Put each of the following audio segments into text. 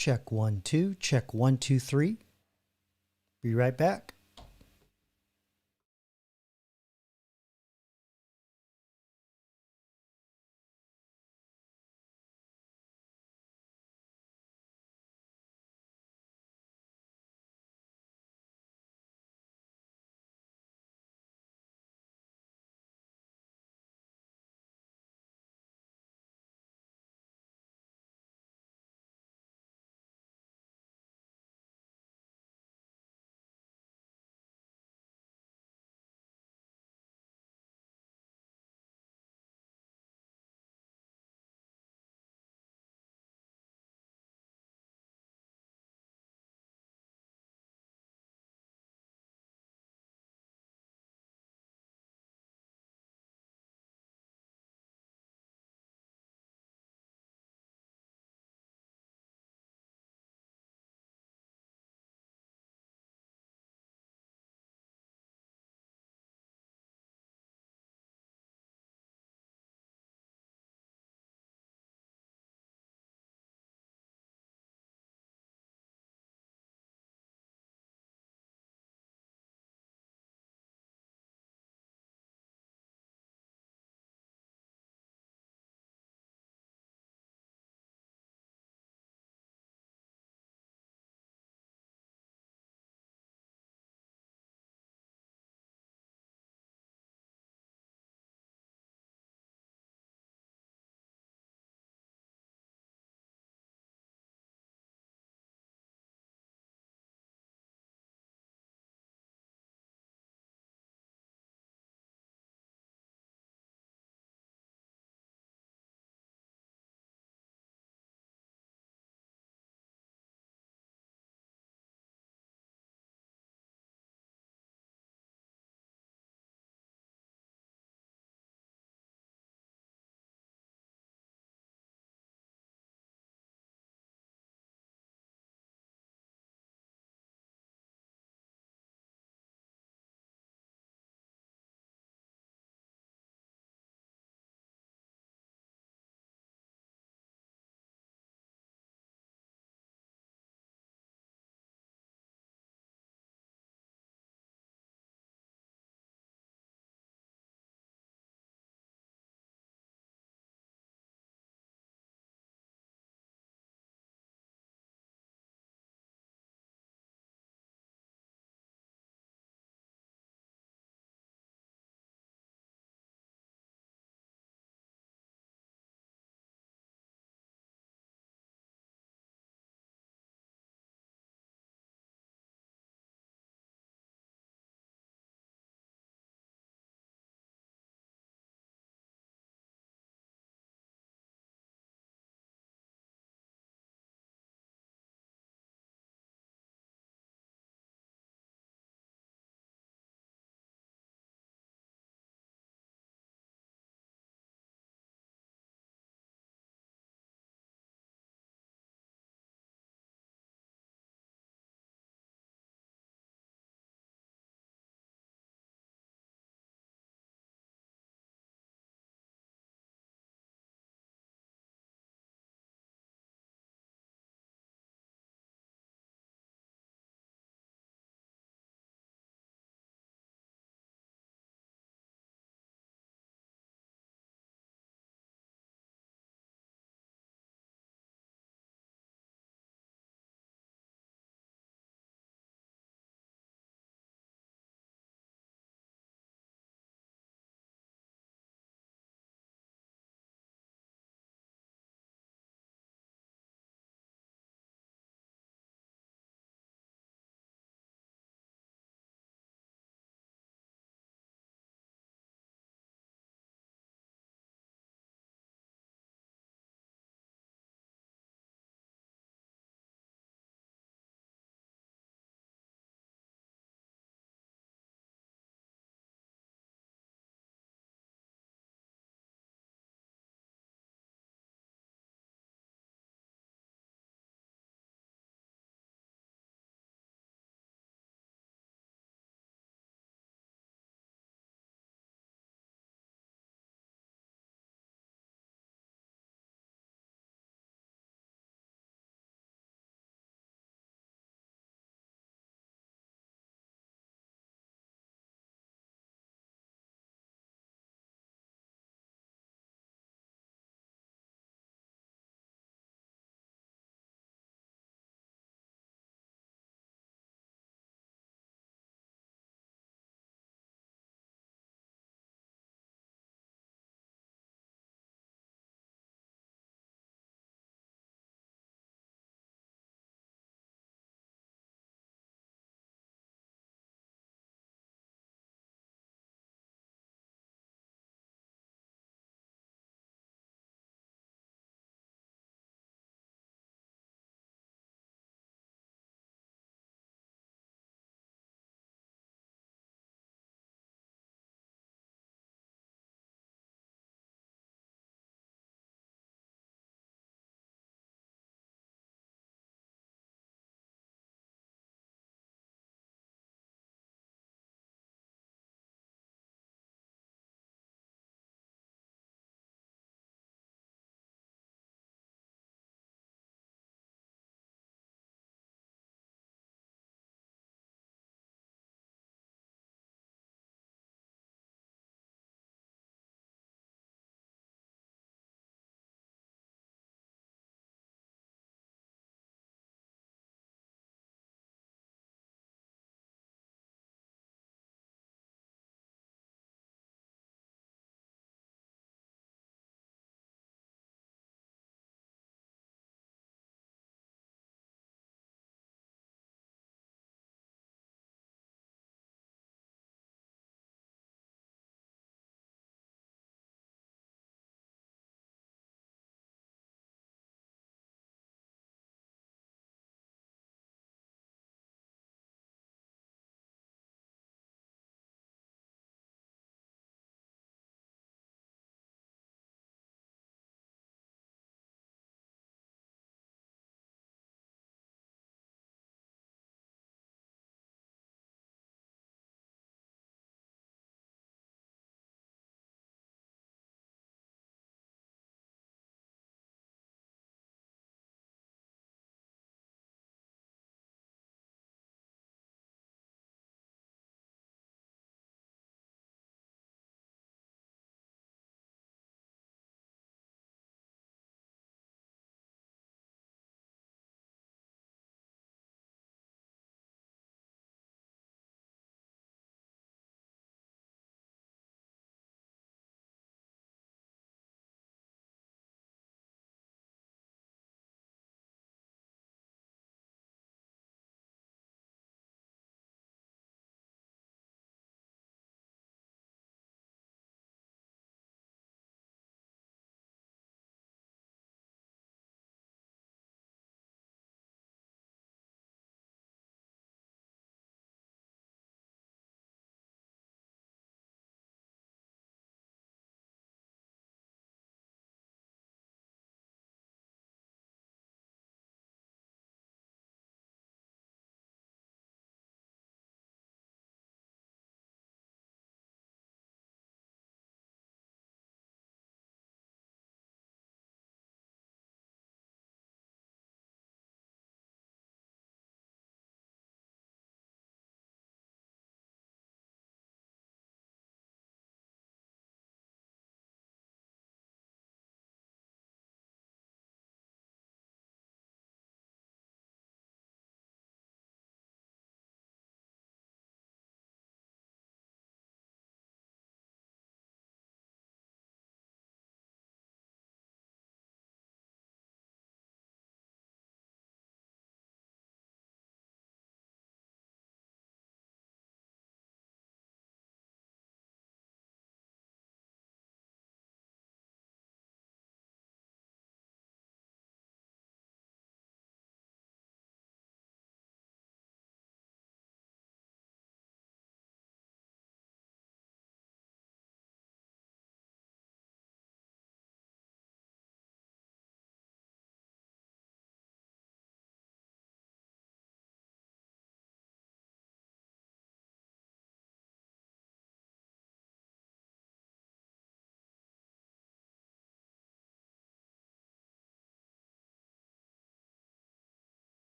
Check 1, 2. Check 1, 2, 3. Be right back.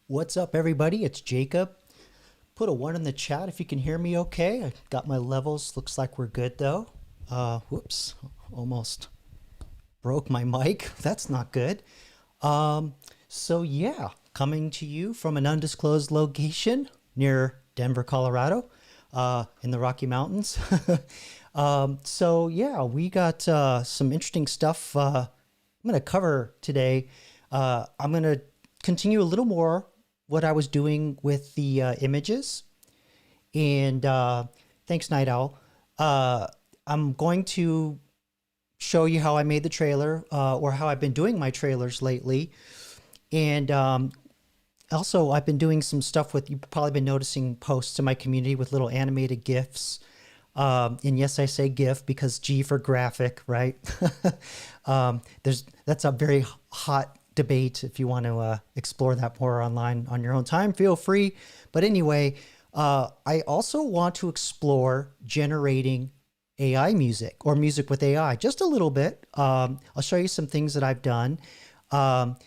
What's up, everybody? It's Jacob. Put a 1 in the chat if you can hear me okay. I got my levels. Looks like we're good, though. Whoops. Almost broke my mic. That's not good. So, yeah, coming to you from an undisclosed location near Denver, Colorado, in the Rocky Mountains. So, yeah, we got some interesting stuff I'm going to cover today. I'm going to continue a little more what I was doing with the images. And thanks, Night Owl. I'm going to show you how I made the trailer or how I've been doing my trailers lately. And also, I've been doing some stuff with, you've probably been noticing posts in my community with little animated GIFs. And yes, I say GIF because G for graphic, right? That's a very hot debate. If you want to explore that more online on your own time, feel free. But anyway, I also want to explore generating AI music or music with AI just a little bit. I'll show you some things that I've done. All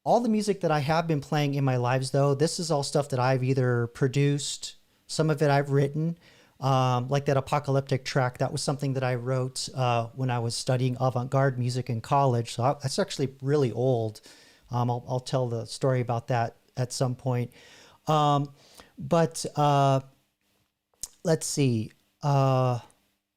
the music that I have been playing in my lives, though, this is all stuff that I've either produced, some of it I've written, like that apocalyptic track. That was something that I wrote when I was studying avant-garde music in college. So that's actually really old. I'll tell the story about that at some point. But let's see.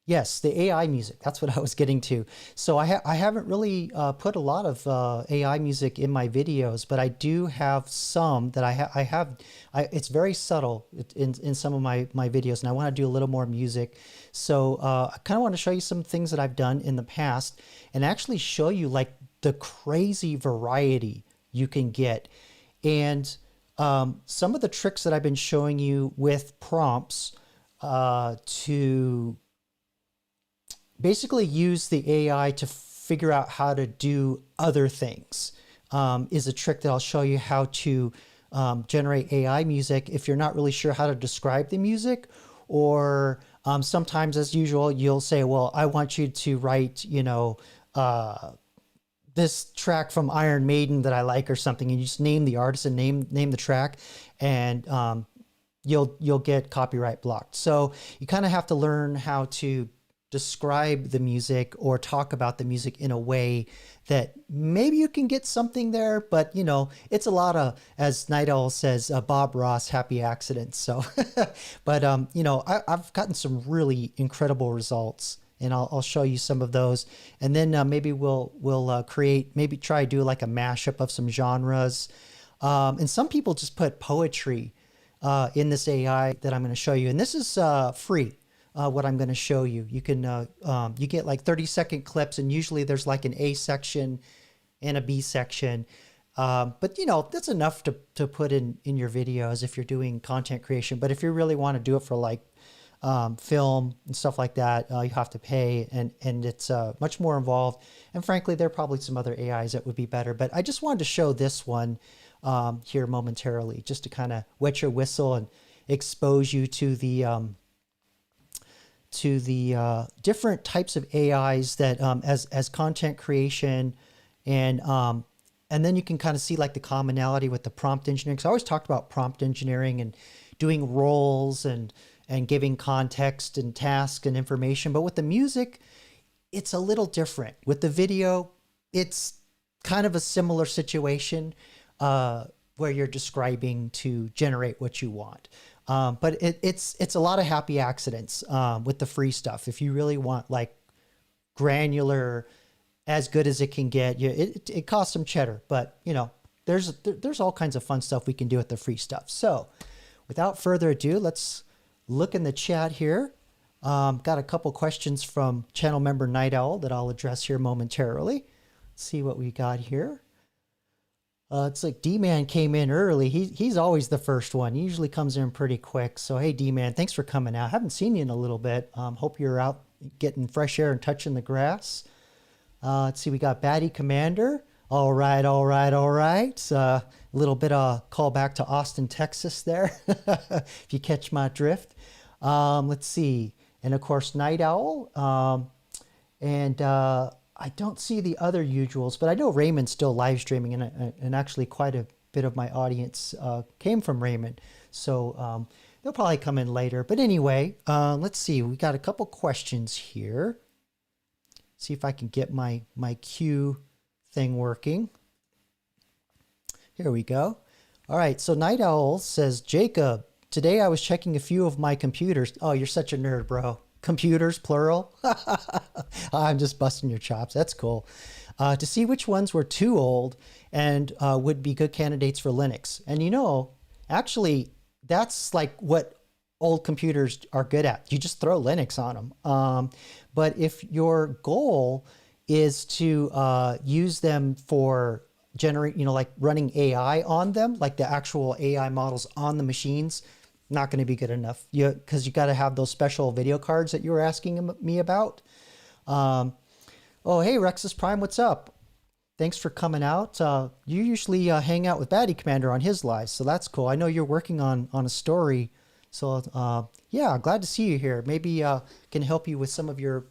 Yes, the AI music. That's what I was getting to. So I haven't really put a lot of AI music in my videos, but I do have some that I have. It's very subtle in some of my videos, and I want to do a little more music. So I kind of want to show you some things that I've done in the past and actually show you like the crazy variety you can get. And some of the tricks that I've been showing you with prompts to basically use the AI to figure out how to do other things is a trick that I'll show you how to generate AI music if you're not really sure how to describe the music, or sometimes, as usual, you'll say, well, I want you to write, you know, this track from Iron Maiden that I like or something, and you just name the artist and name the track, and you'll get copyright blocked. So you kind of have to learn how to describe the music or talk about the music in a way that maybe you can get something there, but you know, it's a lot of, as Night Owl says, Bob Ross happy accidents. So, but you know, I've gotten some really incredible results, and I'll show you some of those, and then maybe we'll create, maybe try to do like a mashup of some genres, and some people just put poetry in this AI that I'm going to show you, and this is free. What I'm going to show you. You can you get like 30-second clips, and usually there's like an A section and a B section. But you know, that's enough to put in your videos if you're doing content creation. But if you really want to do it for like film and stuff like that, you have to pay, and it's much more involved. And frankly, there are probably some other AIs that would be better. But I just wanted to show this one here momentarily, just to kind of wet your whistle and expose you to the different types of AIs that as content creation, and then you can kind of see like the commonality with the prompt engineering. Because I always talked about prompt engineering and doing roles and giving context and task and information. But with the music, it's a little different. With the video, it's kind of a similar situation where you're describing to generate what you want. But it's a lot of happy accidents with the free stuff. If you really want like granular, as good as it can get, it costs some cheddar. But you know, there's all kinds of fun stuff we can do with the free stuff. So, without further ado, let's look in the chat here. Got a couple questions from channel member Night Owl that I'll address here momentarily. Let's see what we got here. It's like D-Man came in early. He's always the first one. He usually comes in pretty quick. So, hey, D-Man, thanks for coming out. Haven't seen you in a little bit. Hope you're out getting fresh air and touching the grass. Let's see, we got Batty Commander. All right. A little bit of callback to Austin, Texas there, if you catch my drift. Let's see. And, of course, Night Owl. I don't see the other usuals, but I know Raymond's still live streaming and actually quite a bit of my audience came from Raymond. So they'll probably come in later. But anyway, let's see. We got a couple questions here. See if I can get my queue thing working. Here we go. All right. So Night Owl says, Jacob, today I was checking a few of my computers. Oh, you're such a nerd, bro. Computers, plural. I'm just busting your chops. That's cool. To see which ones were too old and would be good candidates for Linux. And you know, actually, that's like what old computers are good at. You just throw Linux on them. But if your goal is to use them for generate, like running AI on them, like the actual AI models on the machines, not going to be good enough. Because you got to have those special video cards that you were asking me about. Oh, hey, Rexus Prime, what's up? Thanks for coming out. You usually hang out with Batty Commander on his lives, so that's cool. I know you're working on a story. So yeah, glad to see you here. Maybe can help you with some of your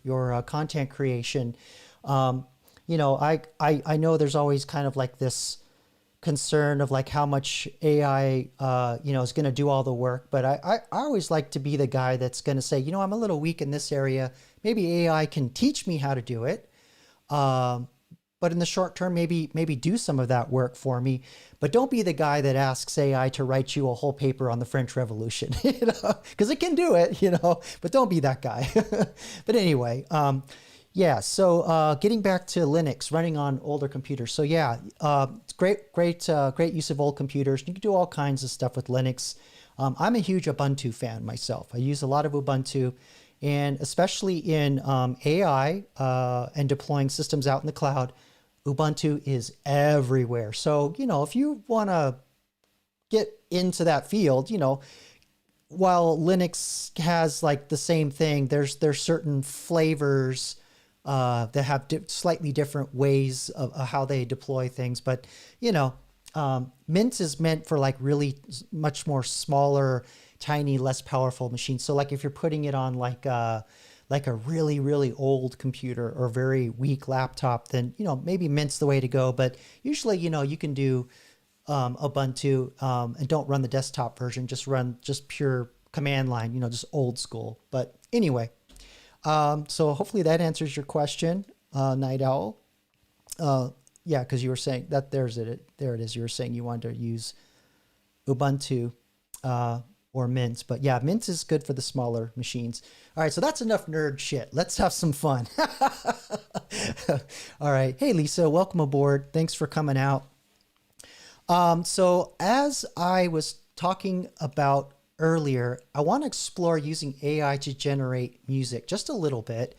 content creation. I know there's always kind of like this concern of like how much AI is going to do all the work, but I always like to be the guy that's going to say, I'm a little weak in this area. Maybe AI can teach me how to do it. But in the short term, maybe do some of that work for me. But don't be the guy that asks AI to write you a whole paper on the French Revolution, because it can do it, but don't be that guy. But anyway, yeah, so getting back to Linux, running on older computers. So yeah, it's great use of old computers. You can do all kinds of stuff with Linux. I'm a huge Ubuntu fan myself. I use a lot of Ubuntu, and especially in AI and deploying systems out in the cloud, Ubuntu is everywhere. So, if you want to get into that field, while Linux has like the same thing, there's certain flavors that have slightly different ways of how they deploy things. But, Mint is meant for like really much more smaller, tiny, less powerful machines. So like if you're putting it on like a really, really old computer or very weak laptop, then, maybe Mint's the way to go. But usually, you can do Ubuntu and don't run the desktop version, just run pure command line, just old school. But anyway, so hopefully that answers your question, Night Owl. Yeah, because you were saying that there it is. You were saying you wanted to use Ubuntu or Mint, but yeah, Mint is good for the smaller machines. All right, so that's enough nerd shit. Let's have some fun. All right. Hey, Lisa, welcome aboard. Thanks for coming out. So as I was talking about earlier, I want to explore using AI to generate music just a little bit.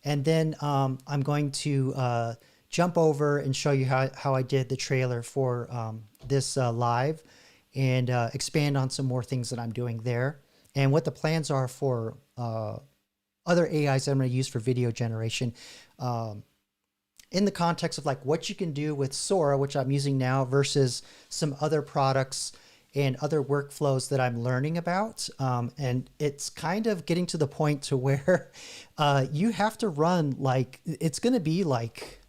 And then I'm going to jump over and show you how I did the trailer for this live and expand on some more things that I'm doing there and what the plans are for other AIs that I'm going to use for video generation in the context of like what you can do with Sora, which I'm using now, versus some other products and other workflows that I'm learning about. And it's kind of getting to the point to where you have to run like, it's going to be like,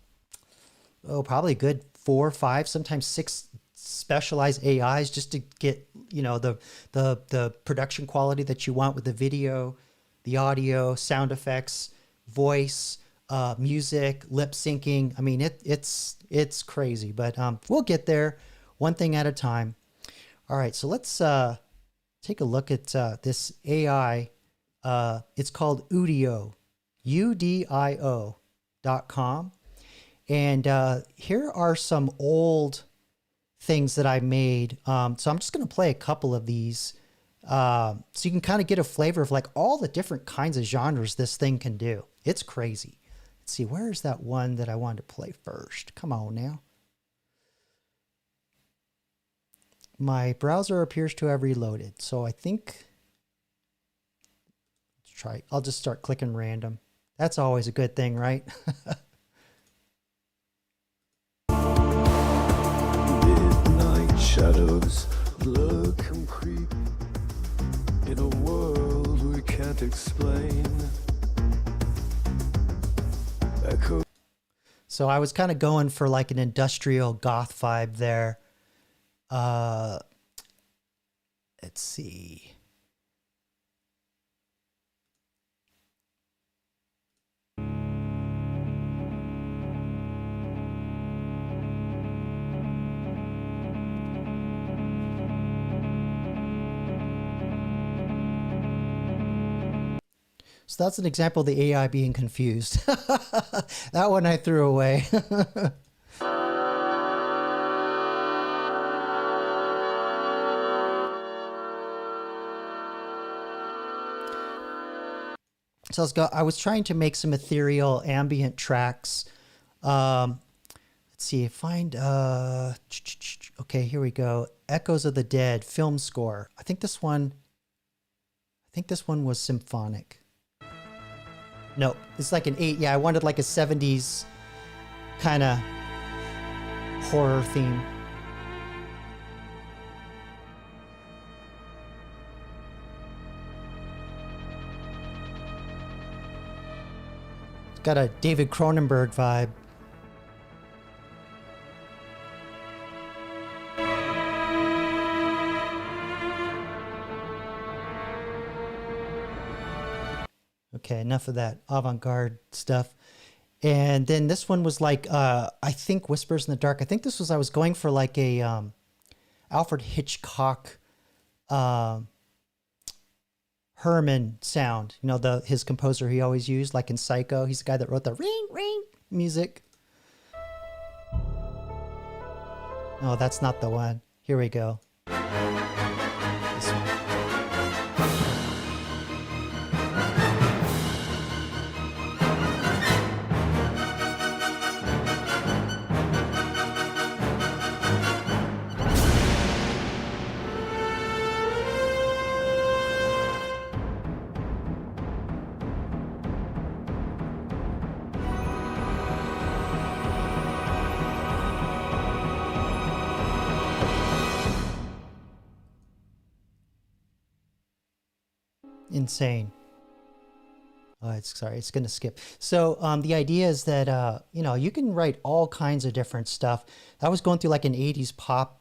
probably a good 4 or 5, sometimes 6 specialized AIs just to get, the production quality that you want with the video, the audio, sound effects, voice, music, lip syncing. I mean, it's crazy, but we'll get there one thing at a time. All right, so let's take a look at this AI. It's called Udio, udio.com. And here are some old things that I made. So I'm just going to play a couple of these so you can kind of get a flavor of like all the different kinds of genres this thing can do. It's crazy. Let's see, where's that one that I wanted to play first? Come on now. My browser appears to have reloaded. So I think, let's try. I'll just start clicking random. That's always a good thing, right? Midnight shadows lurk and creep in a world we can't explain. So I was kind of going for like an industrial goth vibe there. Uh, let's see. So that's an example of the AI being confused. That one I threw away. So I was trying to make some ethereal ambient tracks. Let's see, find, okay, here we go. Echoes of the Dead film score. I think this one was symphonic. No, it's like an 8. Yeah, I wanted like a 70s kind of horror theme. It's got a David Cronenberg vibe. Okay, enough of that avant-garde stuff. And then this one was like, I think Whispers in the Dark. I think this was, I was going for like a Alfred Hitchcock Herman sound. You know, his composer he always used, like in Psycho. He's the guy that wrote the ring, ring music. Oh, that's not the one. Here we go. This one. Insane. Oh, it's going to skip. So the idea is that, you know, you can write all kinds of different stuff. I was going through like an 80s pop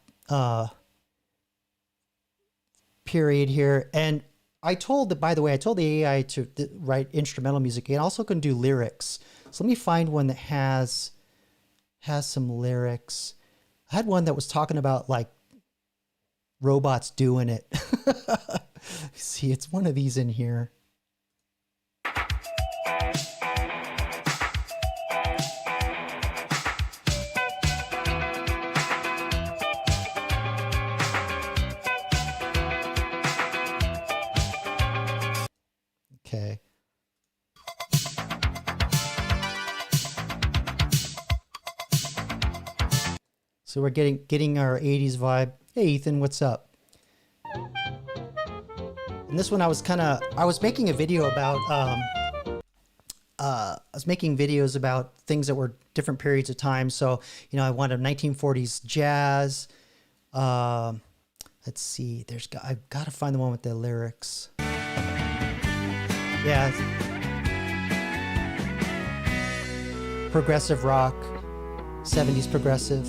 period here. And I told the AI to write instrumental music. It also can do lyrics. So let me find one that has some lyrics. I had one that was talking about like robots doing it. See, it's one of these in here. Okay. So we're getting our 80s vibe. Hey Ethan, what's up? And this one I was making a video about I was making videos about things that were different periods of time. So, you know, I wanted 1940s jazz. Let's see, I've got to find the one with the lyrics. Yeah. Progressive rock, 70s progressive.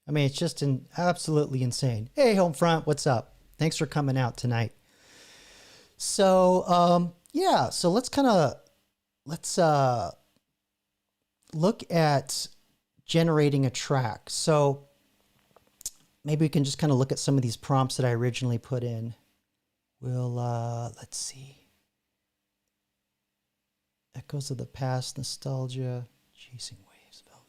I mean, it's just absolutely insane. Hey, Homefront, what's up? Thanks for coming out tonight. So, yeah, so let's look at generating a track. So maybe we can just kind of look at some of these prompts that I originally put in. We'll, let's see. Echoes of the past, nostalgia, chasing waves, velvet.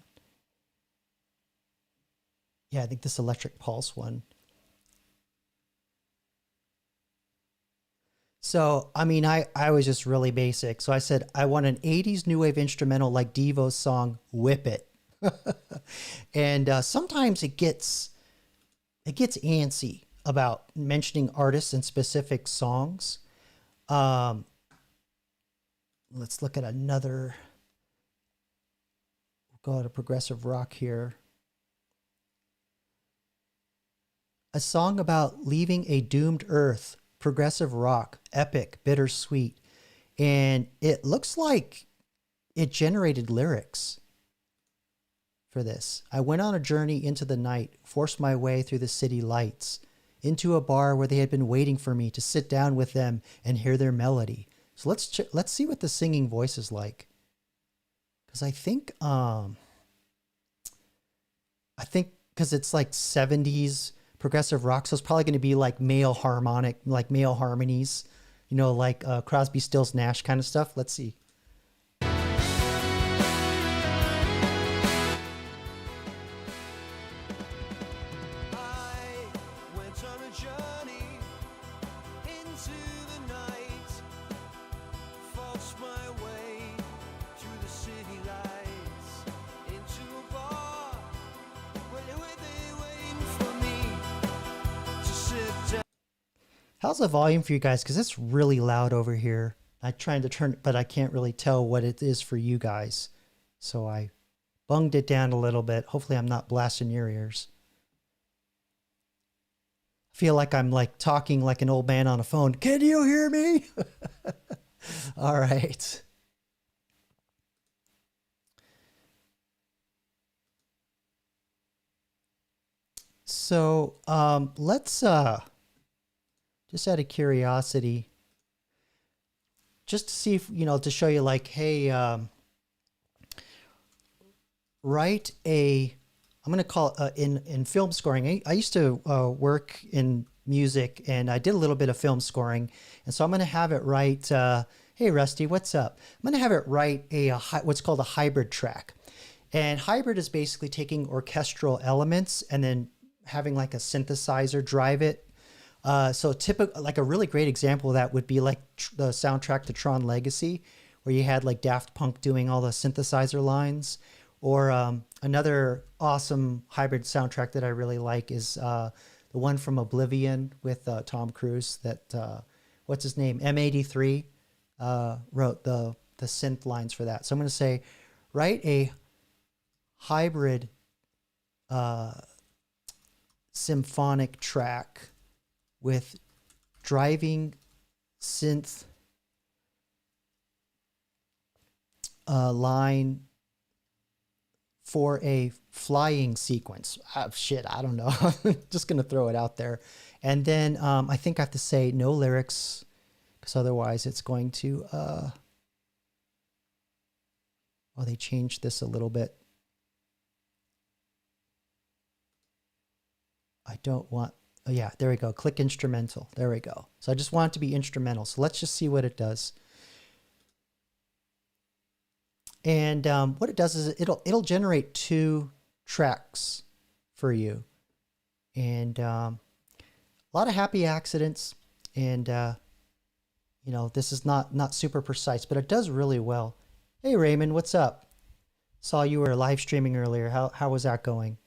Yeah, I think this electric pulse one. So, I mean, I was just really basic. So I said, I want an 80s new wave instrumental like Devo's song, Whip It. And sometimes it gets antsy about mentioning artists and specific songs. Let's look at another go to progressive rock here. A song about leaving a doomed earth, progressive rock, epic, bittersweet. And it looks like it generated lyrics for this. I went on a journey into the night, forced my way through the city lights, into a bar where they had been waiting for me to sit down with them and hear their melody. So let's see what the singing voice is like. Because I think because it's like 70s progressive rock, so it's probably going to be like male harmonies, you know, like Crosby, Stills, Nash kind of stuff. Let's see. How's the volume for you guys? Because it's really loud over here. I'm trying to turn it, but I can't really tell what it is for you guys. So I bunged it down a little bit. Hopefully I'm not blasting your ears. I feel like I'm like talking like an old man on a phone. Can you hear me? All right. So let's just out of curiosity, just to see if, you know, to show you like, hey, write a, I'm going to call in film scoring. I used to work in music, and I did a little bit of film scoring. And so I'm going to have it write, hey, Rusty, what's up? I'm going to have it write what's called a hybrid track. And hybrid is basically taking orchestral elements and then having like a synthesizer drive it. So typical, like a really great example of that would be like the soundtrack to Tron Legacy, where you had like Daft Punk doing all the synthesizer lines. Or another awesome hybrid soundtrack that I really like is the one from Oblivion with Tom Cruise. That what's his name? M83 wrote the synth lines for that. So I'm going to say, write a hybrid symphonic track with driving synth line for a flying sequence. Shit, I don't know. I'm just going to throw it out there. And then I think I have to say no lyrics, because otherwise it's going to... oh, they changed this a little bit. I don't want... Oh, yeah, there we go. Click instrumental. There we go. So I just want it to be instrumental. So let's just see what it does. And what it does is it'll generate 2 tracks for you. And a lot of happy accidents. And, you know, this is not super precise, but it does really well. Hey, Raymond, what's up? Saw you were live streaming earlier. How was that going?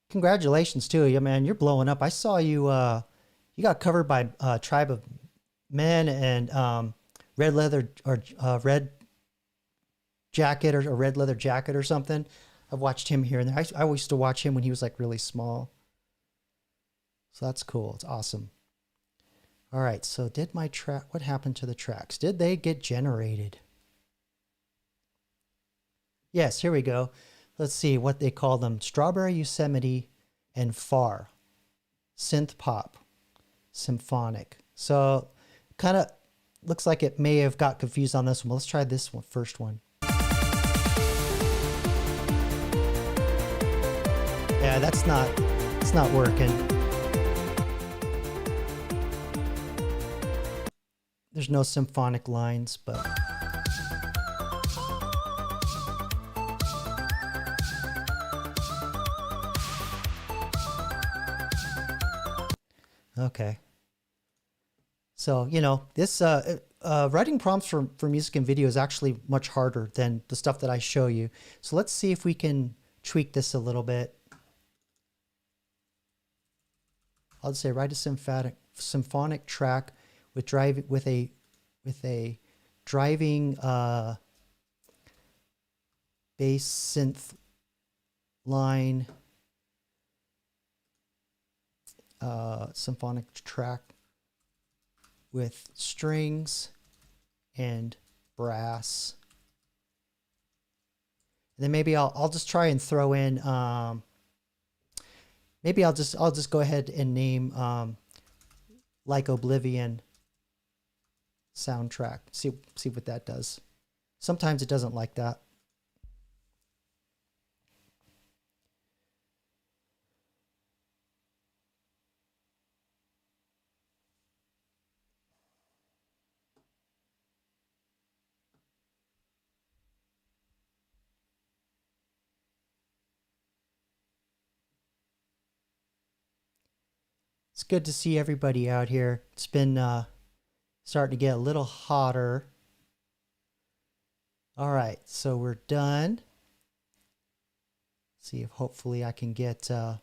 Congratulations to you, man. You're blowing up. I saw you, you got covered by Tribe of Men and Red Leather or Red Jacket or Red Leather Jacket or something. I've watched him here and there. I used to watch him when he was like really small. So that's cool. It's awesome. All right. So did my track, what happened to the tracks? Did they get generated? Yes, here we go. Let's see what they call them. Strawberry Yosemite and Far. Synth pop. Symphonic. So kind of looks like it may have got confused on this one. Let's try this one, first one. Yeah, it's not working. There's no symphonic lines, but... Okay. So, you know, this writing prompts for music and video is actually much harder than the stuff that I show you. So let's see if we can tweak this a little bit. I'll just say write a symphonic track with a driving bass synth line, symphonic track with strings and brass. And then maybe I'll just try and throw in maybe I'll just go ahead and name Like Oblivion soundtrack. See what that does. Sometimes it doesn't like that. It's good to see everybody out here. It's been starting to get a little hotter. All right, so we're done. See if hopefully I can get a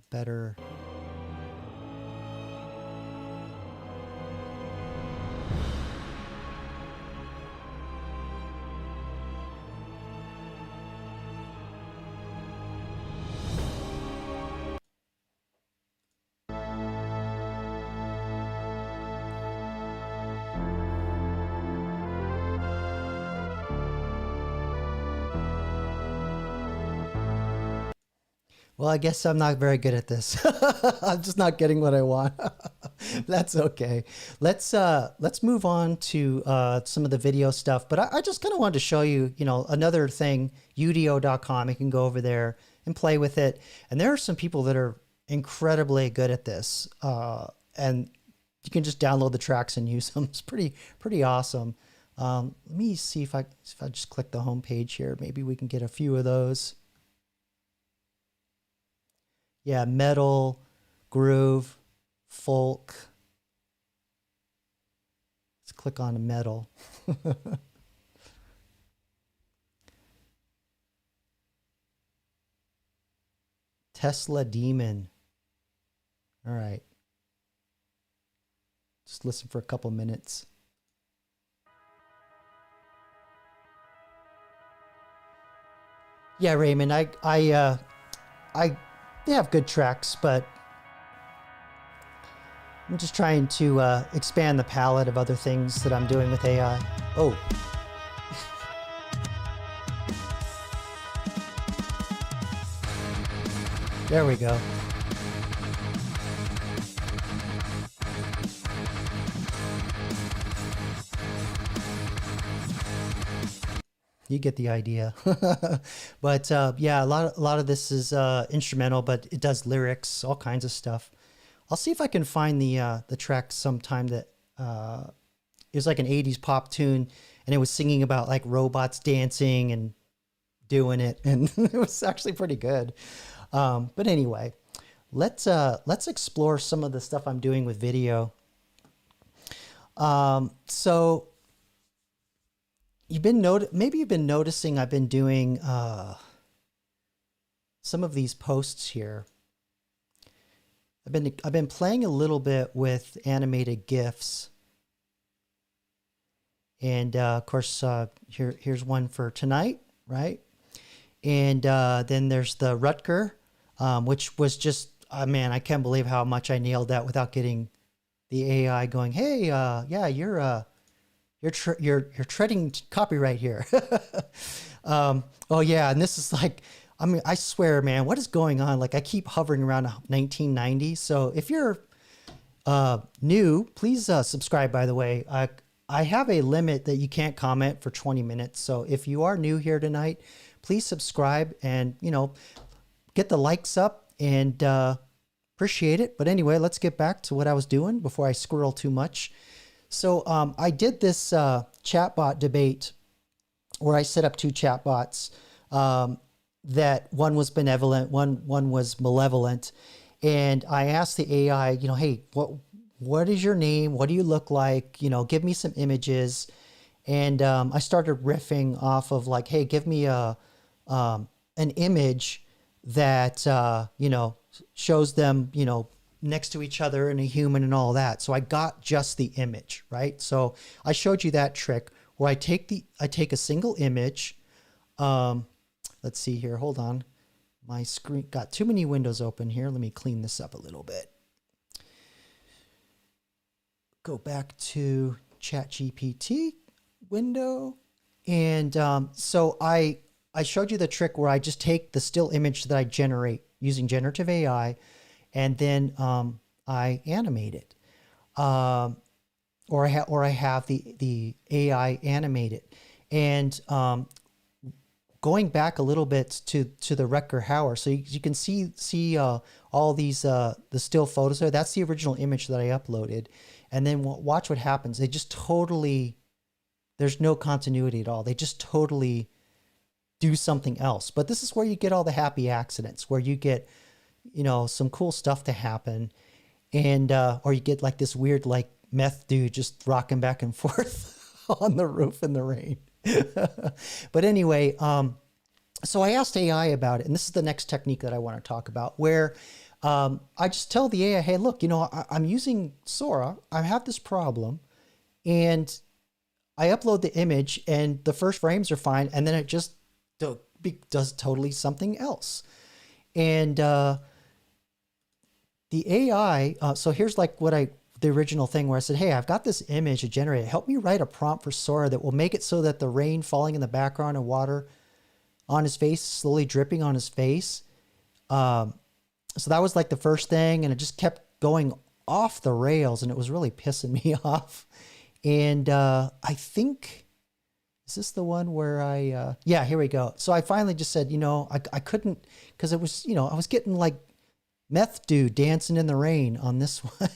better... Well, I guess I'm not very good at this. I'm just not getting what I want. That's okay. Let's move on to some of the video stuff. But I just kind of wanted to show you, another thing, udio.com. You can go over there and play with it. And there are some people that are incredibly good at this. And you can just download the tracks and use them. It's pretty awesome. Let me see if I just click the home page here, maybe we can get a few of those. Yeah, metal, groove, folk. Let's click on metal. Tesla Demon. All right. Just listen for a couple minutes. Yeah, Raymond, I they have good tracks, but I'm just trying to expand the palette of other things that I'm doing with AI. Oh. There we go. You get the idea. But yeah, a lot of this is instrumental, but it does lyrics, all kinds of stuff. I'll see if I can find the track sometime that it was like an 80s pop tune, and it was singing about like robots dancing and doing it, and it was actually pretty good. But anyway, let's explore some of the stuff I'm doing with video. So maybe you've been noticing I've been doing some of these posts here. I've been playing a little bit with animated GIFs, and of course here's one for tonight, right? And then there's the Rutger, which was just man, I can't believe how much I nailed that without getting the AI going, hey, yeah, you're treading copyright here. Oh yeah, and this is like, I mean, I swear, man, what is going on? Like I keep hovering around 1990. So if you're new, please subscribe, by the way. I have a limit that you can't comment for 20 minutes. So if you are new here tonight, please subscribe and, get the likes up, and appreciate it. But anyway, let's get back to what I was doing before I squirrel too much. So I did this chatbot debate where I set up two chatbots that one was benevolent, one was malevolent. And I asked the AI, hey, what is your name? What do you look like? Give me some images. And I started riffing off of like, hey, give me an image that, shows them, next to each other and a human and all that. So I got just the image, right? So I showed you that trick where I take a single image, Um, let's see here. Hold on. My screen got too many windows open here. Let me clean this up a little bit. Go back to ChatGPT window. And so I showed you the trick where I just take the still image that I generate using generative AI, and then I animate it. Or I have the AI animate it. And going back a little bit to the Rutger Hauer, so you can see all these the still photos there. That's the original image that I uploaded, and then watch what happens. They just totally, there's no continuity at all. They just totally do something else. But this is where you get all the happy accidents, where you get, some cool stuff to happen, and or you get like this weird like meth dude just rocking back and forth on the roof in the rain. But anyway, so I asked AI about it, and this is the next technique that I want to talk about, where I just tell the AI, hey, look, I'm using Sora. I have this problem, and I upload the image, and the first frames are fine, and then it just does totally something else. And the AI, so here's like the original thing where I said, hey, I've got this image to generate. Help me write a prompt for Sora that will make it so that the rain falling in the background and water on his face, slowly dripping on his face. So that was like the first thing, and it just kept going off the rails, and it was really pissing me off. And I think, is this the one where yeah, here we go. So I finally just said, I couldn't, because it was, I was getting like meth dude dancing in the rain on this one.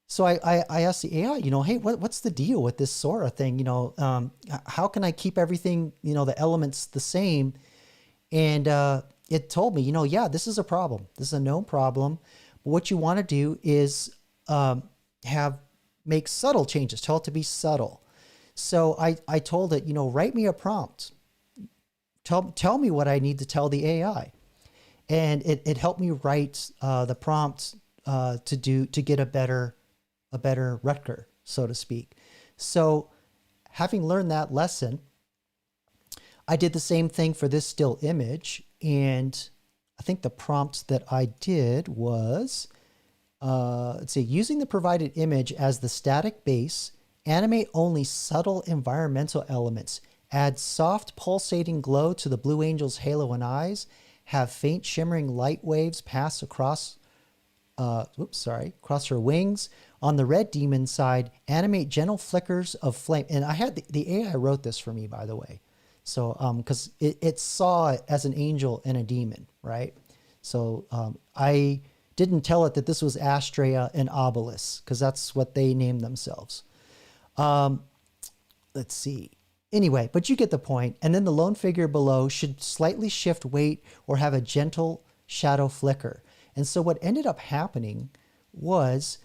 So I asked the AI, hey, what's the deal with this Sora thing? How can I keep everything, the elements the same? And it told me, yeah, this is a problem. This is a known problem. But what you want to do is make subtle changes. Tell it to be subtle. So I told it, write me a prompt. Tell me what I need to tell the AI. And it helped me write the prompt to get a better Rutger, so to speak. So having learned that lesson, I did the same thing for this still image. And I think the prompt that I did was, let's see, using the provided image as the static base, animate only subtle environmental elements, add soft pulsating glow to the Blue Angel's halo and eyes, have faint shimmering light waves pass across her wings. On the red demon side, animate gentle flickers of flame. And I had the AI wrote this for me, by the way. So, because it saw it as an angel and a demon, right? So I didn't tell it that this was Astrea and Obelisk, because that's what they named themselves. Let's see. Anyway, but you get the point. And then the lone figure below should slightly shift weight or have a gentle shadow flicker. And so what ended up happening was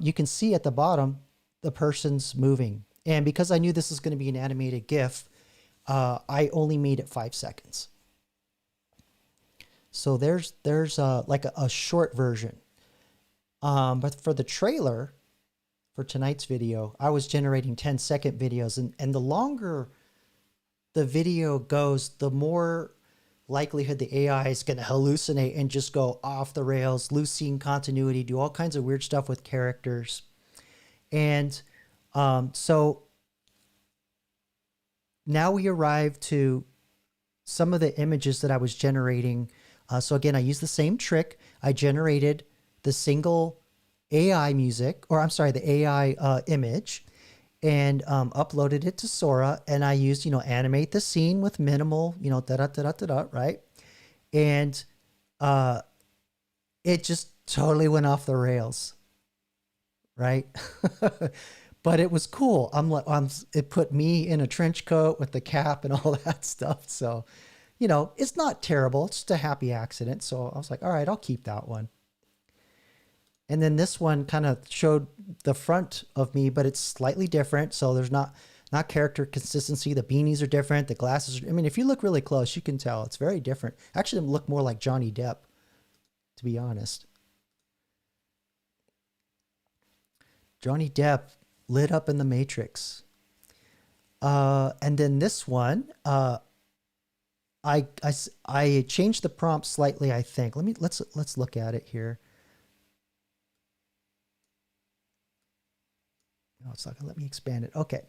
you can see at the bottom, the person's moving. And because I knew this was going to be an animated GIF, I only made it 5 seconds. So there's like a short version. But for the trailer, for tonight's video, I was generating 10-second videos. And the longer the video goes, the more likelihood the AI is going to hallucinate and just go off the rails, lose scene continuity, do all kinds of weird stuff with characters. And so now we arrive to some of the images that I was generating. So again, I used the same trick. I generated the single AI music, or I'm sorry, the AI image, and uploaded it to Sora. And I used, animate the scene with minimal, right? And it just totally went off the rails, right? But it was cool. It put me in a trench coat with the cap and all that stuff. So, it's not terrible. It's just a happy accident. So I was like, all right, I'll keep that one. And then this one kind of showed the front of me, but it's slightly different. So there's not character consistency. The beanies are different. The glasses are, if you look really close, you can tell it's very different. Actually, it look more like Johnny Depp, to be honest. Johnny Depp lit up in the Matrix. And then this one, I changed the prompt slightly, I think. Let's look at it here. No, it's not gonna let me expand it. Okay.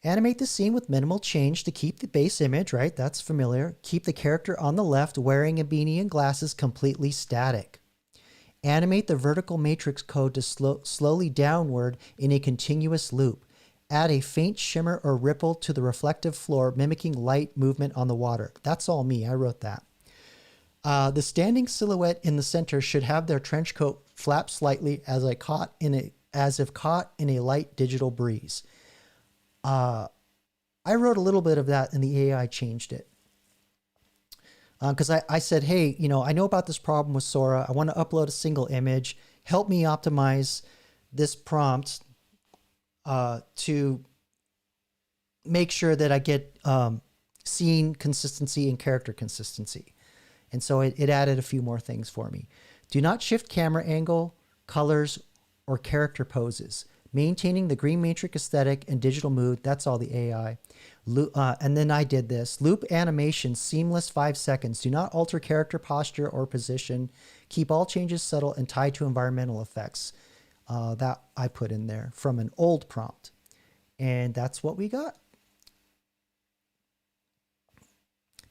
Animate the scene with minimal change to keep the base image, right? That's familiar. Keep the character on the left wearing a beanie and glasses completely static. Animate the vertical matrix code to slowly downward in a continuous loop. Add a faint shimmer or ripple to the reflective floor, mimicking light movement on the water. That's all me. I wrote that. The standing silhouette in the center should have their trench coat flap slightly as if caught in a light digital breeze. I wrote a little bit of that and the AI changed it. Because I said, hey, I know about this problem with Sora. I want to upload a single image. Help me optimize this prompt to make sure that I get scene consistency and character consistency. And so it added a few more things for me. Do not shift camera angle, colors, or character poses. Maintaining the green matrix aesthetic and digital mood, that's all the AI. And then I did this. Loop animation, seamless 5 seconds. Do not alter character posture or position. Keep all changes subtle and tied to environmental effects. That I put in there from an old prompt. And that's what we got.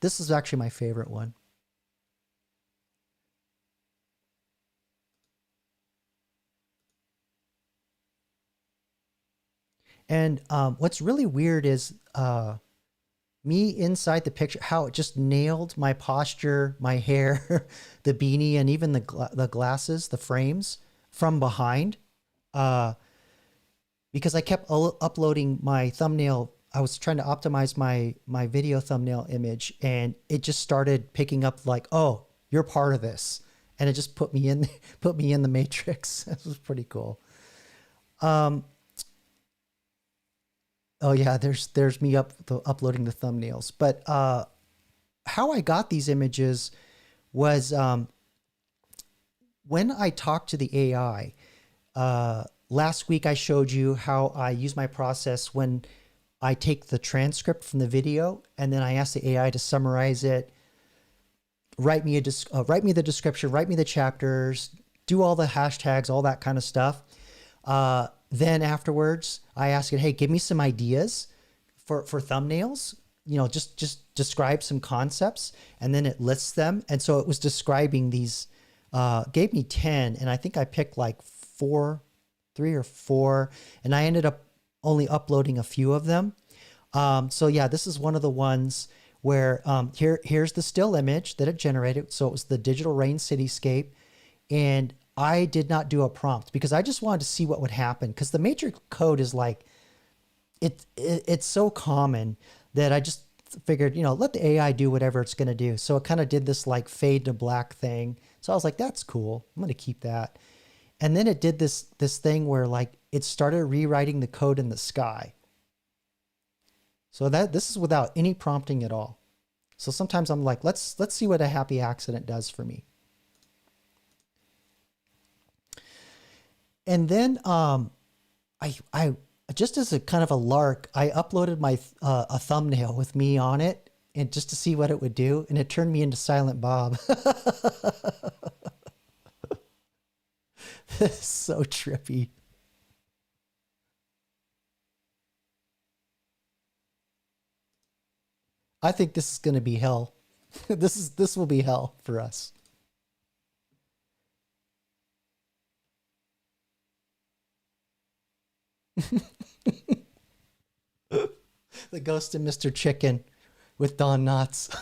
This is actually my favorite one. And what's really weird is me inside the picture, how it just nailed my posture, my hair, the beanie, and even the glasses, the frames from behind. Because I kept uploading my thumbnail. I was trying to optimize my video thumbnail image, and it just started picking up like, oh, you're part of this. And it just put me in the matrix. This was pretty cool. Oh yeah, there's me uploading the thumbnails. But how I got these images was when I talked to the AI. Last week I showed you how I use my process when I take the transcript from the video and then I ask the AI to summarize it, write me the description, write me the chapters, do all the hashtags, all that kind of stuff. Then afterwards, I ask it, hey, give me some ideas for thumbnails. Just describe some concepts, and then it lists them. And so it was describing these, gave me 10, and I think I picked like 3 or 4, and I ended up only uploading a few of them. So yeah, this is one of the ones where here's the still image that it generated. So it was the digital rain cityscape, and I did not do a prompt because I just wanted to see what would happen, because the matrix code is like, it's so common that I just figured, let the AI do whatever it's going to do. So it kind of did this like fade to black thing. So I was like, that's cool. I'm going to keep that. And then it did this thing where like it started rewriting the code in the sky. So this is without any prompting at all. So sometimes I'm like, let's see what a happy accident does for me. And then I just as a kind of a lark, I uploaded my a thumbnail with me on it, and just to see what it would do, and it turned me into Silent Bob. This is so trippy. I think this is going to be hell. This will be hell for us. The Ghost of Mr. Chicken with Don Knotts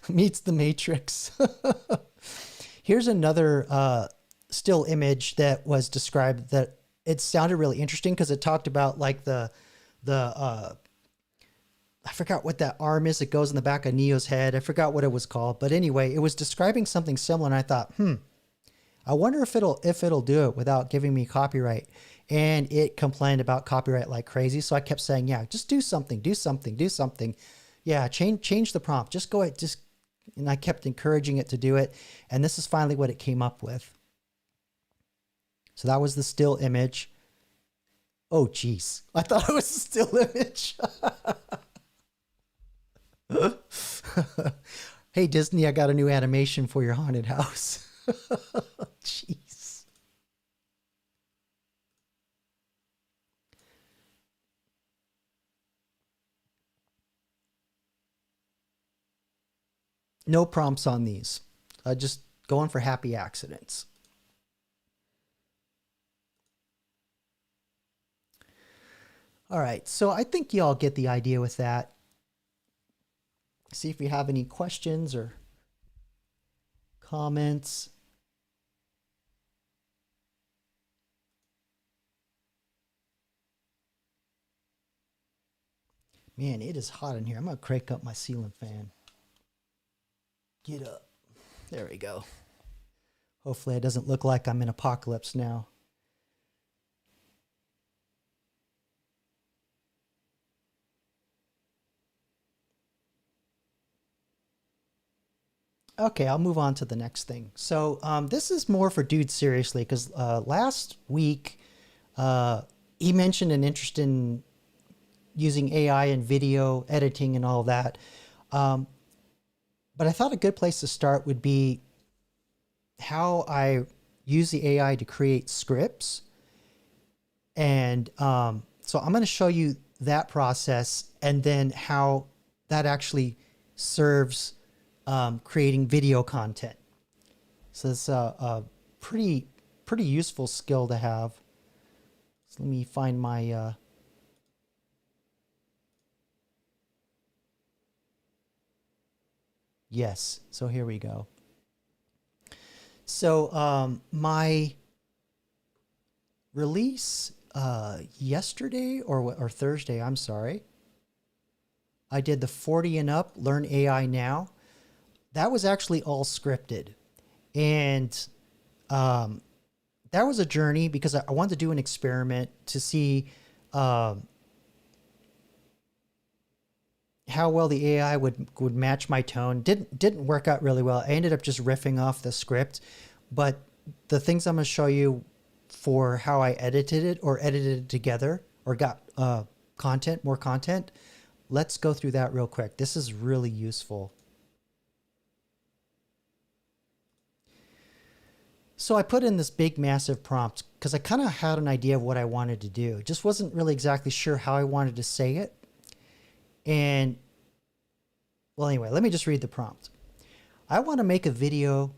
meets the Matrix. Here's another still image that was described that it sounded really interesting because it talked about like the I forgot what that arm is that goes in the back of Neo's head. I forgot what it was called, but anyway, it was describing something similar, and I thought, I wonder if it'll do it without giving me copyright. And it complained about copyright like crazy. So I kept saying, yeah, just do something. Yeah, change the prompt. Just go ahead, and I kept encouraging it to do it. And this is finally what it came up with. So that was the still image. Oh, geez. I thought it was a still image. Hey, Disney, I got a new animation for your haunted house. Jeez. No prompts on these. Just going for happy accidents. All right, so I think you all get the idea with that. See if you have any questions or comments. Man, it is hot in here. I'm going to crank up my ceiling fan. Get up. There we go. Hopefully it doesn't look like I'm in apocalypse now. Okay, I'll move on to the next thing. So this is more for Dude Seriously, because last week he mentioned an interest in using AI and video editing and all that. But I thought a good place to start would be how I use the AI to create scripts. And so I'm going to show you that process and then how that actually serves creating video content. So it's a pretty useful skill to have. So let me find my yes. So here we go. So my release yesterday or Thursday, I'm sorry. I did the 40 and up Learn AI Now. That was actually all scripted. And that was a journey because I wanted to do an experiment to see how well the AI would match my tone. Didn't work out really well. I ended up just riffing off the script. But the things I'm going to show you for how I edited it together or got more content, let's go through that real quick. This is really useful. So I put in this big, massive prompt because I kind of had an idea of what I wanted to do. Just wasn't really exactly sure how I wanted to say it. And, well, anyway, let me just read the prompt. I want to make a video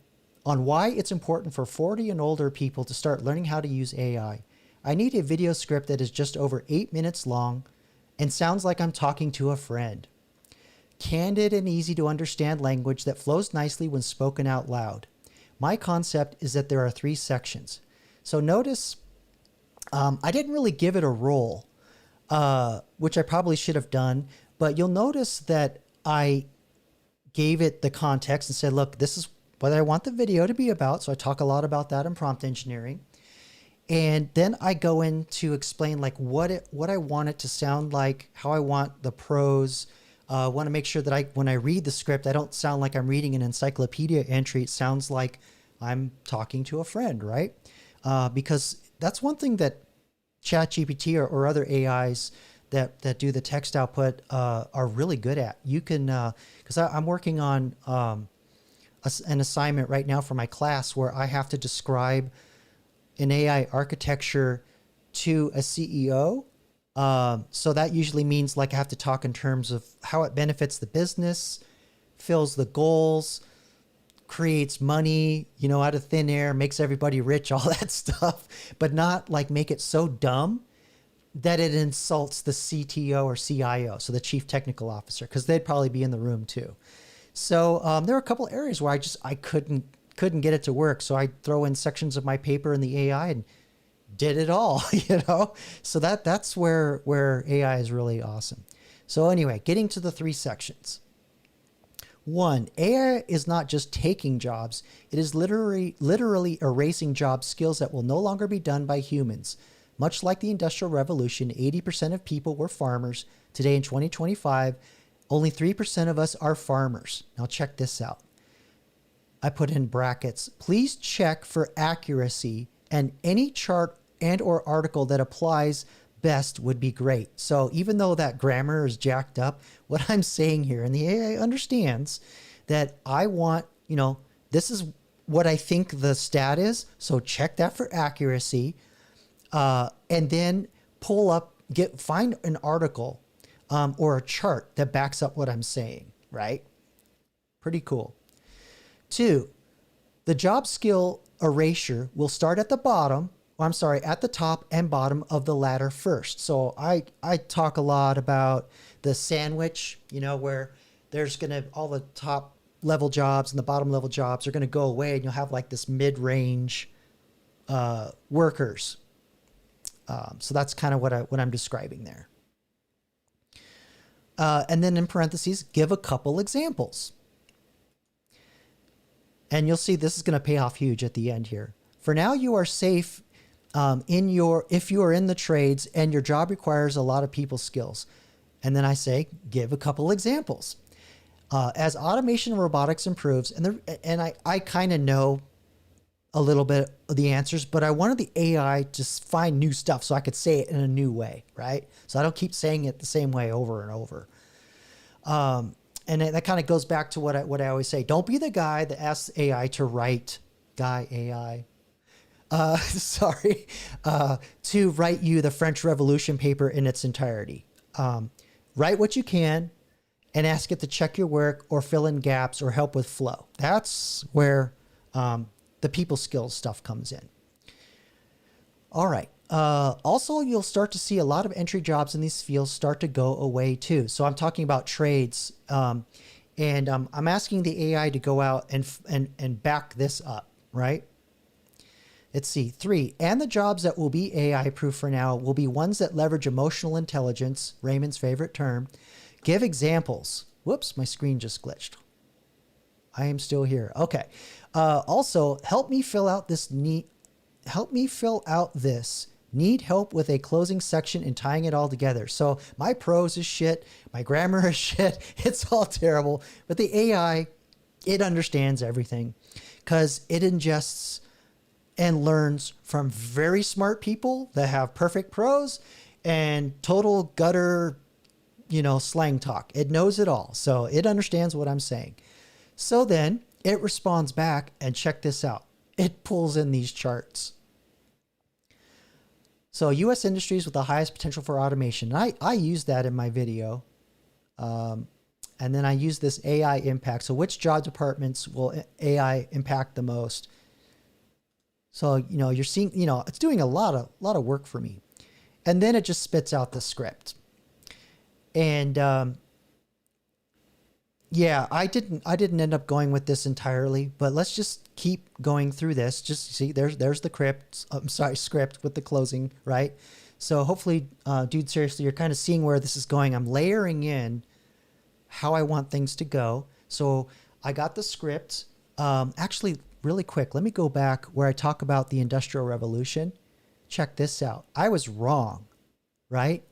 on why it's important for 40 and older people to start learning how to use AI. I need a video script that is just over 8 minutes long and sounds like I'm talking to a friend. Candid and easy to understand language that flows nicely when spoken out loud. My concept is that there are 3 sections. So notice I didn't really give it a role, which I probably should have done, but you'll notice that I gave it the context and said, look, this is what I want the video to be about. So I talk a lot about that in prompt engineering. And then I go in to explain like what I want it to sound like, how I want the prose. I want to make sure that when I read the script, I don't sound like I'm reading an encyclopedia entry. It sounds like I'm talking to a friend, right? Because that's one thing that ChatGPT or other AIs that do the text output are really good at. You can, because I'm working on an assignment right now for my class where I have to describe an AI architecture to a CEO. So that usually means like I have to talk in terms of how it benefits the business, fills the goals, creates money, out of thin air, makes everybody rich, all that stuff, but not like make it so dumb that it insults the CTO or CIO, so the chief technical officer, because they'd probably be in the room too. So there are a couple areas where I couldn't get it to work. So I throw in sections of my paper in the AI and did it all, So that's where AI is really awesome. So anyway, getting to the 3 sections. 1, AI is not just taking jobs. It is literally erasing job skills that will no longer be done by humans. Much like the Industrial Revolution, 80% of people were farmers. Today in 2025, only 3% of us are farmers. Now check this out. I put in brackets. Please check for accuracy and any chart and or article that applies best would be great. So even though that grammar is jacked up, what I'm saying here, and the AI understands that I want, this is what I think the stat is. So check that for accuracy. And then pull up, find an article or a chart that backs up what I'm saying, right? Pretty cool. 2, the job skill erasure will start at the bottom, at the top and bottom of the ladder first. So I talk a lot about the sandwich, where there's all the top level jobs and the bottom level jobs are going to go away, and you'll have like this mid-range workers. So that's kind of what I'm describing there. And then in parentheses, give a couple examples. And you'll see this is going to pay off huge at the end here. For now, you are safe if you are in the trades and your job requires a lot of people skills. And then I say, give a couple examples. As automation and robotics improves, and I kind of know a little bit of the answers, but I wanted the AI to find new stuff so I could say it in a new way, right? So I don't keep saying it the same way over and over. And that kind of goes back to what I always say. Don't be the guy that asks AI to write, to write you the French Revolution paper in its entirety. Write what you can and ask it to check your work or fill in gaps or help with flow. That's where the people skills stuff comes in. All right. Also, you'll start to see a lot of entry jobs in these fields start to go away too. So I'm talking about trades, and I'm asking the AI to go out and back this up, right? Let's see. 3, and the jobs that will be AI proof for now will be ones that leverage emotional intelligence, Raymond's favorite term. Give examples. Whoops, my screen just glitched. I am still here. Okay. Also, help me fill out this. Need help with a closing section and tying it all together. So my prose is shit. My grammar is shit. It's all terrible. But the AI, it understands everything because it ingests and learns from very smart people that have perfect prose and total gutter, slang talk. It knows it all. So it understands what I'm saying. So then it responds back, and check this out. It pulls in these charts. So U.S. industries with the highest potential for automation. I use that in my video. And then I use this AI impact. So which job departments will AI impact the most? So, you're seeing, it's doing a lot of work for me. And then it just spits out the script. And yeah, I didn't end up going with this entirely, but let's just keep going through this. Just see, there's the script with the closing, right? So hopefully, dude, seriously, you're kind of seeing where this is going. I'm layering in how I want things to go. So I got the script. Actually, really quick, let me go back where I talk about the Industrial Revolution. Check this out. I was wrong, right?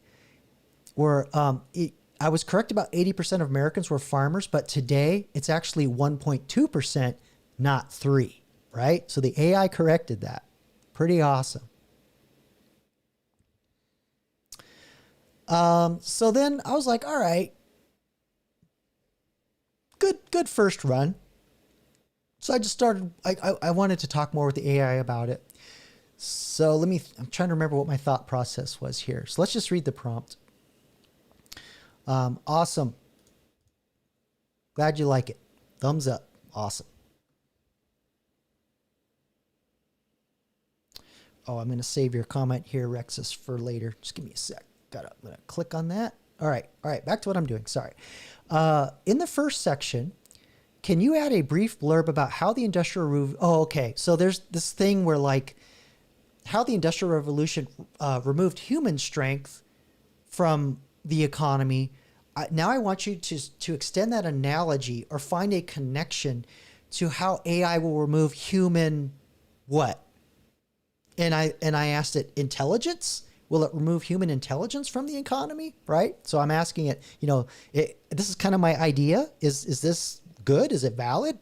Where I was correct about 80% of Americans were farmers, but today it's actually 1.2%, not 3%, right? So the AI corrected that. Pretty awesome. So then I was like, all right, good first run. So I just started, I wanted to talk more with the AI about it. So I'm trying to remember what my thought process was here. So let's just read the prompt. Awesome. Glad you like it. Thumbs up. Awesome. Oh, I'm going to save your comment here, Rexus, for later. Just give me a sec. I'm going to click on that. All right. Back to what I'm doing. Sorry. In the first section, can you add a brief blurb about how the Industrial okay. So there's this thing where how the Industrial Revolution removed human strength from the economy. Now I want you to extend that analogy or find a connection to how AI will remove human what? And I asked it, intelligence? Will it remove human intelligence from the economy? Right? So I'm asking it, this is kind of my idea. Is this good? Is it valid?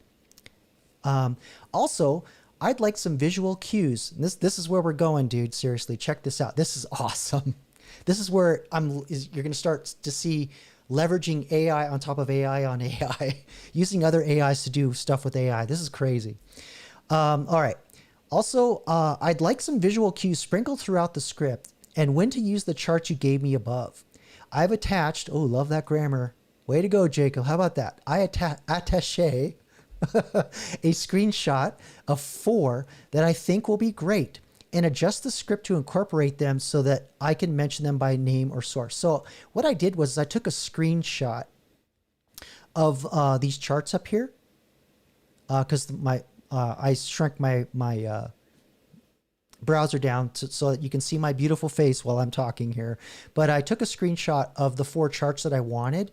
Also, I'd like some visual cues. This is where we're going, dude. Seriously, check this out. This is awesome. This is where you're going to start to see leveraging AI on top of AI on AI, using other AIs to do stuff with AI. This is crazy. All right. Also, I'd like some visual cues sprinkled throughout the script and when to use the charts you gave me above. I've attached, oh, love that grammar. Way to go, Jacob. How about that? I attaché a screenshot of 4 that I think will be great and adjust the script to incorporate them so that I can mention them by name or source. So what I did was I took a screenshot of these charts up here because I shrunk my browser down so that you can see my beautiful face while I'm talking here. But I took a screenshot of the 4 charts that I wanted,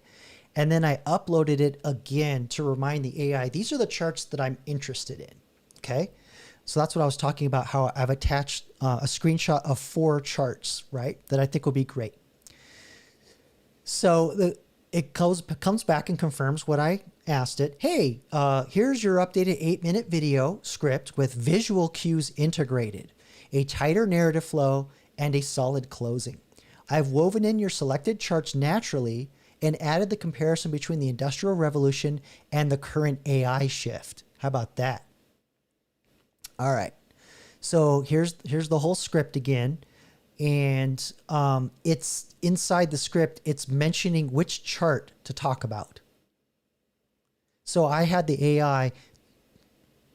and then I uploaded it again to remind the AI, these are the charts that I'm interested in. Okay. So that's what I was talking about, how I've attached a screenshot of 4 charts, right, that I think will be great. So it comes back and confirms what I asked it. Hey, here's your updated 8-minute video script with visual cues integrated, a tighter narrative flow, and a solid closing. I've woven in your selected charts naturally and added the comparison between the Industrial Revolution and the current AI shift. How about that? All right. So here's the whole script again. And it's inside the script, it's mentioning which chart to talk about. So I had the AI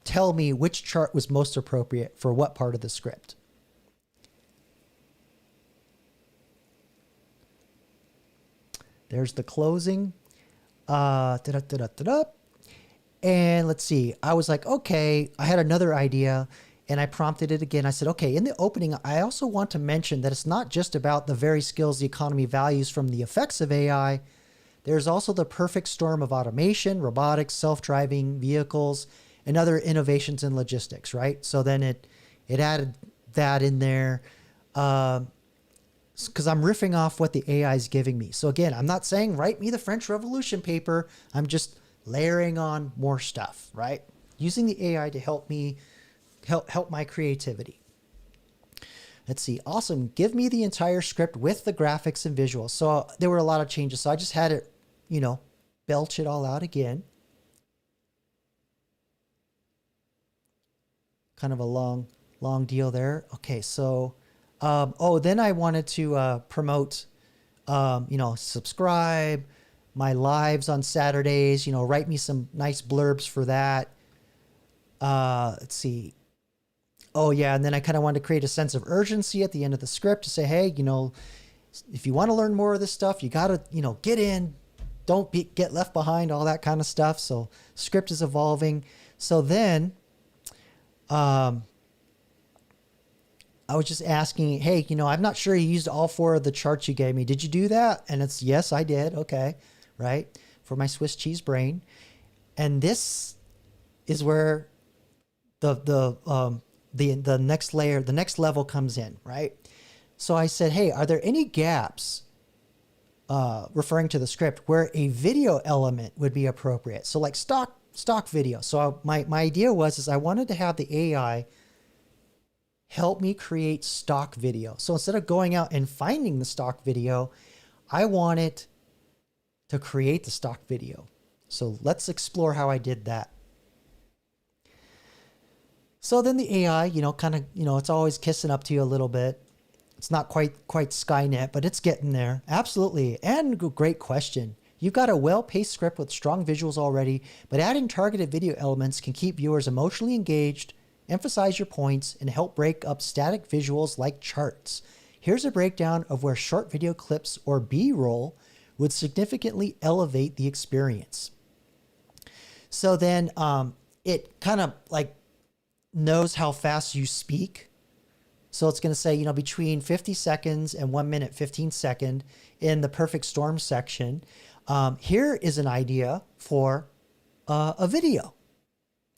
tell me which chart was most appropriate for what part of the script. There's the closing. And let's see, I was like, okay, I had another idea and I prompted it again. I said, okay, in the opening, I also want to mention that it's not just about the very skills the economy values from the effects of AI. There's also the perfect storm of automation, robotics, self-driving vehicles, and other innovations in logistics, right? So then it added that in there because I'm riffing off what the AI is giving me. So again, I'm not saying write me the French Revolution paper. I'm just layering on more stuff, right? Using the AI to help me help my creativity. Let's see. Awesome. Give me the entire script with the graphics and visuals. So there were a lot of changes. So I just had it, belch it all out again. Kind of a long deal there. Okay. So, then I wanted to promote, subscribe, my lives on Saturdays, write me some nice blurbs for that. Let's see. Oh yeah. And then I kind of wanted to create a sense of urgency at the end of the script to say, hey, if you want to learn more of this stuff, you got to, get in, don't get left behind, all that kind of stuff. So script is evolving. So then, I was just asking, hey, I'm not sure you used all 4 of the charts you gave me. Did you do that? And it's, yes, I did. Okay. Right. For my Swiss cheese brain. And this is where the next layer, the next level comes in, right? So I said, hey, are there any gaps, referring to the script, where a video element would be appropriate? So like stock video. So my idea is I wanted to have the AI help me create stock video. So instead of going out and finding the stock video, I want it to create the stock video. So let's explore how I did that. So then the AI, it's always kissing up to you a little bit. It's not quite Skynet, but it's getting there. Absolutely. And great question. You've got a well-paced script with strong visuals already, but adding targeted video elements can keep viewers emotionally engaged, emphasize your points, and help break up static visuals like charts. Here's a breakdown of where short video clips or B-roll would significantly elevate the experience. So then it kind of like knows how fast you speak. So it's going to say, between 50 seconds and 1 minute, 15 second in the perfect storm section. Here is an idea for a video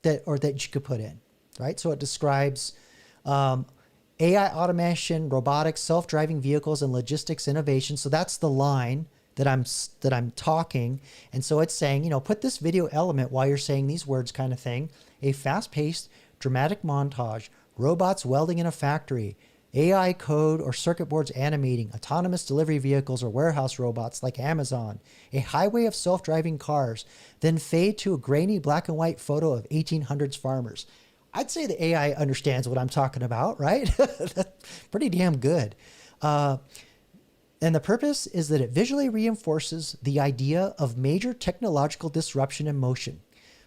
that you could put in, right? So it describes AI automation, robotics, self-driving vehicles, and logistics innovation. So that's the line that I'm talking. And so it's saying, put this video element while you're saying these words kind of thing. A fast-paced, dramatic montage, robots welding in a factory, AI code or circuit boards animating, autonomous delivery vehicles or warehouse robots like Amazon, a highway of self-driving cars, then fade to a grainy black and white photo of 1800s farmers. I'd say the AI understands what I'm talking about, right? That's pretty damn good. And the purpose is that it visually reinforces the idea of major technological disruption in motion.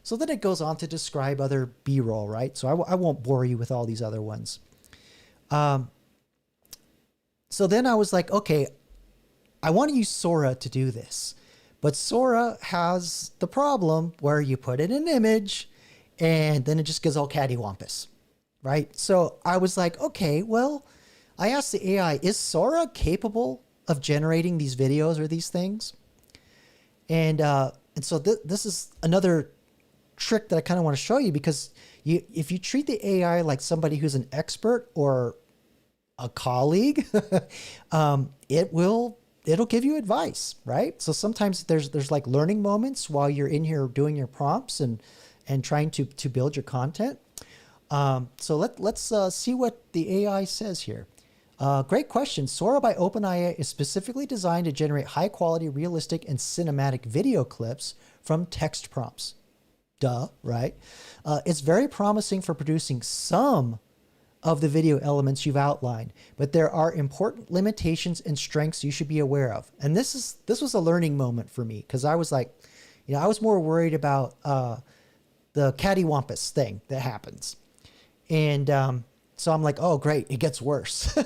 So then it goes on to describe other B-roll, right? So I won't bore you with all these other ones. So then I was like, okay, I want to use Sora to do this. But Sora has the problem where you put in an image and then it just goes all cattywampus, right? So I was like, okay, well, I asked the AI, is Sora capable of generating these videos or these things? And so this is another trick that I kind of want to show you, because if you treat the AI like somebody who's an expert or a colleague, it'll give you advice, right? So sometimes there's like learning moments while you're in here doing your prompts and trying to build your content. So let's see what the AI says here. Great question. Sora by OpenAI is specifically designed to generate high quality, realistic, and cinematic video clips from text prompts. Duh, right? It's very promising for producing some of the video elements you've outlined, but there are important limitations and strengths you should be aware of. And this was a learning moment for me, because I was like, I was more worried about the cattywampus thing that happens. And so I'm like, oh, great, it gets worse.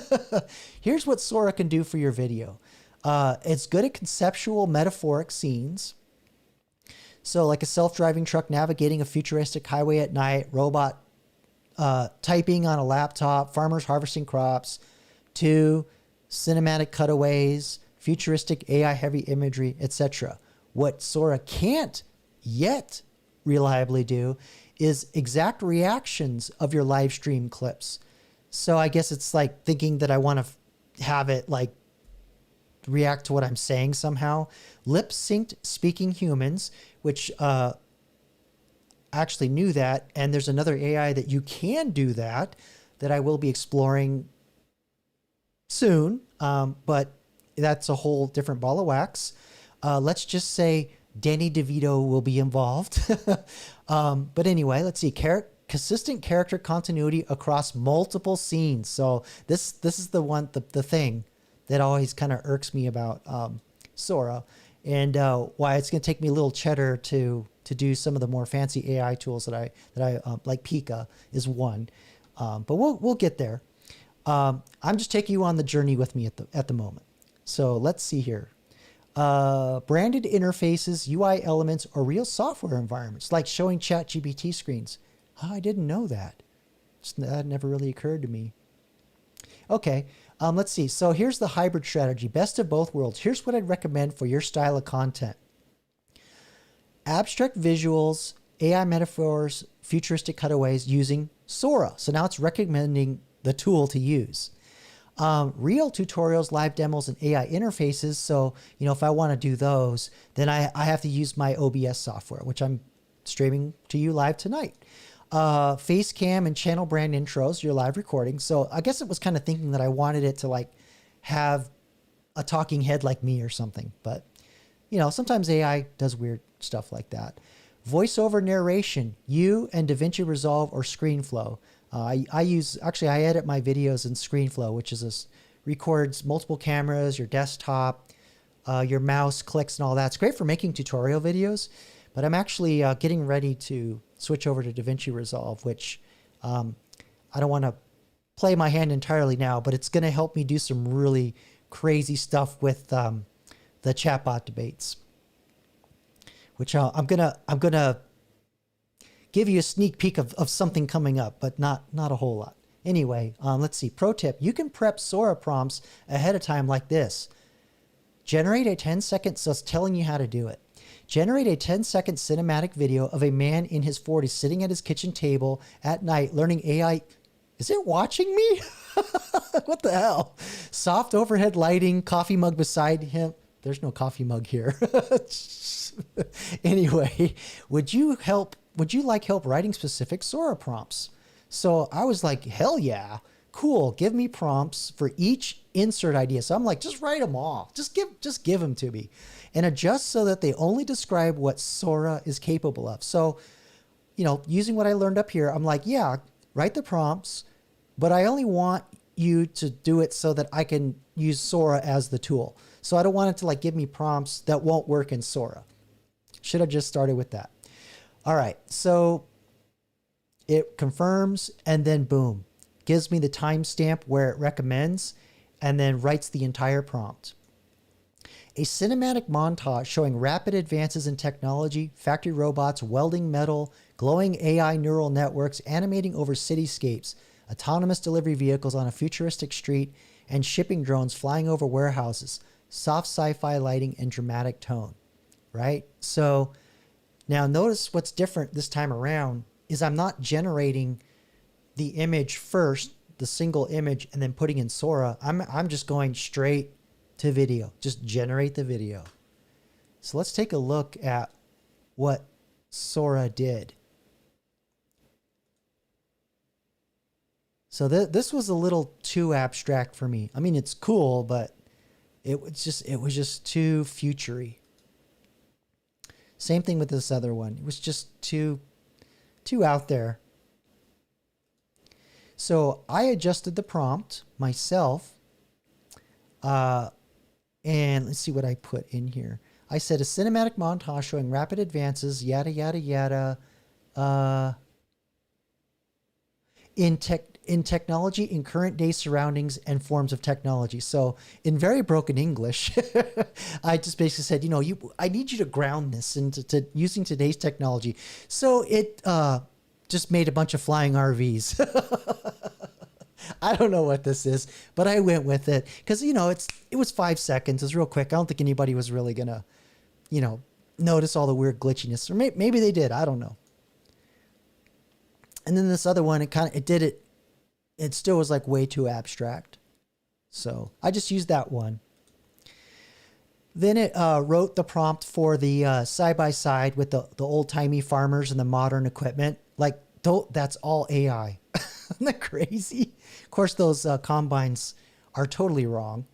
Here's what Sora can do for your video. It's good at conceptual metaphoric scenes. So like a self-driving truck navigating a futuristic highway at night, robot typing on a laptop, farmers harvesting crops, to cinematic cutaways, futuristic AI-heavy imagery, etc. What Sora can't yet reliably do is exact reactions of your live stream clips. So I guess it's like thinking that I want to have it like react to what I'm saying somehow. Lip-synced speaking humans, which I actually knew that, and there's another AI that you can do that I will be exploring soon, but that's a whole different ball of wax. Let's just say Danny DeVito will be involved. But anyway, let's see. Consistent character continuity across multiple scenes. So this is the thing that always kind of irks me about Sora, and why it's going to take me a little cheddar to do some of the more fancy AI tools that I like. Pika is one, but we'll get there. I'm just taking you on the journey with me at the moment. So let's see here. Branded interfaces, UI elements, or real software environments, like showing ChatGPT screens. Oh, I didn't know that. That never really occurred to me. Okay, let's see. So here's the hybrid strategy, best of both worlds. Here's what I'd recommend for your style of content. Abstract visuals, AI metaphors, futuristic cutaways using Sora. So now it's recommending the tool to use. Real tutorials, live demos, and AI interfaces. So, if I want to do those, then I have to use my OBS software, which I'm streaming to you live tonight. Face cam and channel brand intros, your live recording. So I guess it was kind of thinking that I wanted it to like have a talking head like me or something. But, sometimes AI does weird stuff like that. Voiceover narration, you and DaVinci Resolve or ScreenFlow. I edit my videos in ScreenFlow, which records multiple cameras, your desktop, your mouse clicks and all that. It's great for making tutorial videos, but I'm actually getting ready to switch over to DaVinci Resolve, which I don't want to play my hand entirely now, but it's going to help me do some really crazy stuff with the chatbot debates, which I'm gonna give you a sneak peek of something coming up, but not a whole lot. Anyway, let's see. Pro tip: you can prep Sora prompts ahead of time like this. Generate a 10-second. So it's telling you how to do it. Generate a 10-second cinematic video of a man in his 40s sitting at his kitchen table at night learning AI. Is it watching me? What the hell? Soft overhead lighting, coffee mug beside him. There's no coffee mug here. Anyway, would you like help writing specific Sora prompts? So I was like, hell yeah. cool, give me prompts for each insert idea. So I'm like, just write them all. Just give them to me, and adjust so that they only describe what Sora is capable of. So, using what I learned up here, I'm like, yeah, write the prompts, but I only want you to do it so that I can use Sora as the tool. So I don't want it to like give me prompts that won't work in Sora. Should have just started with that. All right, so it confirms, and then boom, gives me the timestamp where it recommends, and then writes the entire prompt. A cinematic montage showing rapid advances in technology, factory robots, welding metal, glowing AI neural networks, animating over cityscapes, autonomous delivery vehicles on a futuristic street, and shipping drones flying over warehouses, soft sci-fi lighting, and dramatic tone, right? So now notice what's different this time around is I'm not generating the image first, the single image, and then putting in Sora. I'm just going straight to video. Just generate the video. So let's take a look at what Sora did. So this was a little too abstract for me. I mean, it's cool, but it was just too futury. Same thing with this other one. It was just too out there. So I adjusted the prompt myself. And let's see what I put in here. I said a cinematic montage showing rapid advances, yada, yada, yada, in technology, in current day surroundings and forms of technology. So in very broken English, I just basically said, I need you to ground this into using today's technology. So it just made a bunch of flying RVs. I don't know what this is, but I went with it because, it was 5 seconds. It was real quick. I don't think anybody was really going to, notice all the weird glitchiness, or maybe they did. I don't know. And then this other one, it still was like way too abstract. So I just used that one. Then it wrote the prompt for the side-by-side with the old-timey farmers and the modern equipment. Like, that's all AI. Isn't that crazy? Of course, those combines are totally wrong.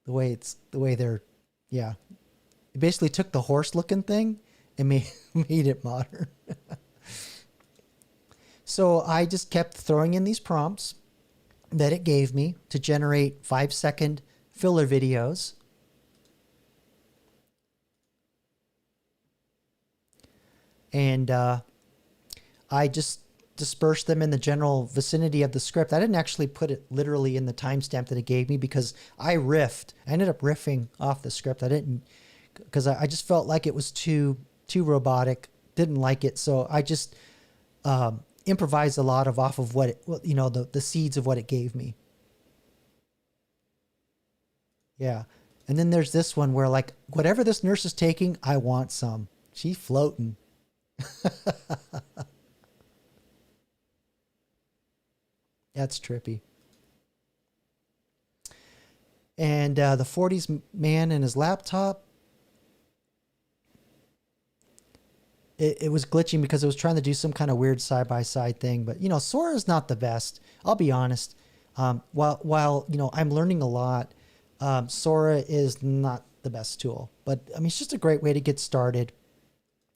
The way they're, yeah. It basically took the horse-looking thing and made it modern. So I just kept throwing in these prompts that it gave me to generate 5-second filler videos. And I just dispersed them in the general vicinity of the script. I didn't actually put it literally in the timestamp that it gave me because I riffed. I ended up riffing off the script. I didn't, because I just felt like it was too robotic. Didn't like it. So I just improvised a lot off of what the seeds of what it gave me. Yeah. And then there's this one where like whatever this nurse is taking, I want some. She's floating. That's trippy. And the 40s man and his laptop. It was glitching because it was trying to do some kind of weird side-by-side thing. But, Sora is not the best. I'll be honest. While I'm learning a lot, Sora is not the best tool. But, I mean, it's just a great way to get started.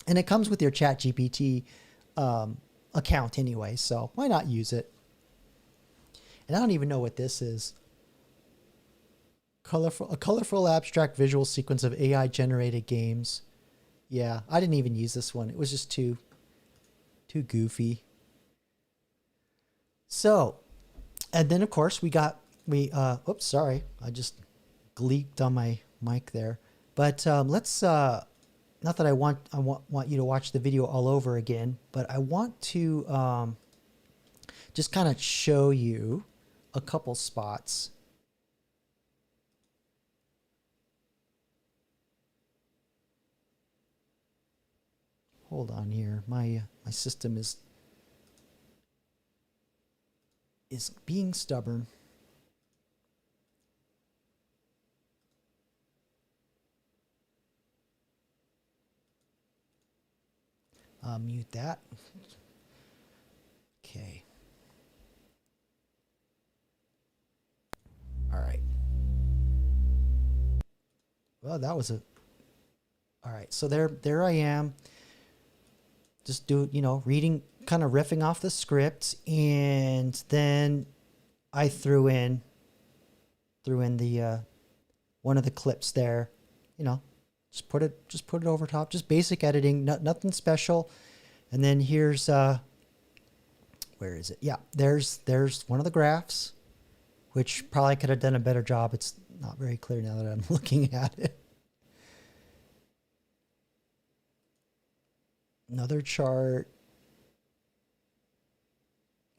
And it comes with your ChatGPT account anyway. So why not use it? And I don't even know what this is. A colorful abstract visual sequence of AI-generated games. Yeah, I didn't even use this one. It was just too goofy. So, and then of course oops, sorry. I just gleeked on my mic there. But let's not that I want you to watch the video all over again, but I want to just kind of show you a couple spots. Hold on here. My system is being stubborn. Mute that. Okay. Well, that was a, all right. So there I am. Just reading, kind of riffing off the script. And then I threw in the, one of the clips there, just put it over top, just basic editing, nothing special. And then here's, where is it? Yeah, there's one of the graphs, which probably could have done a better job. It's not very clear now that I'm looking at it. Another chart.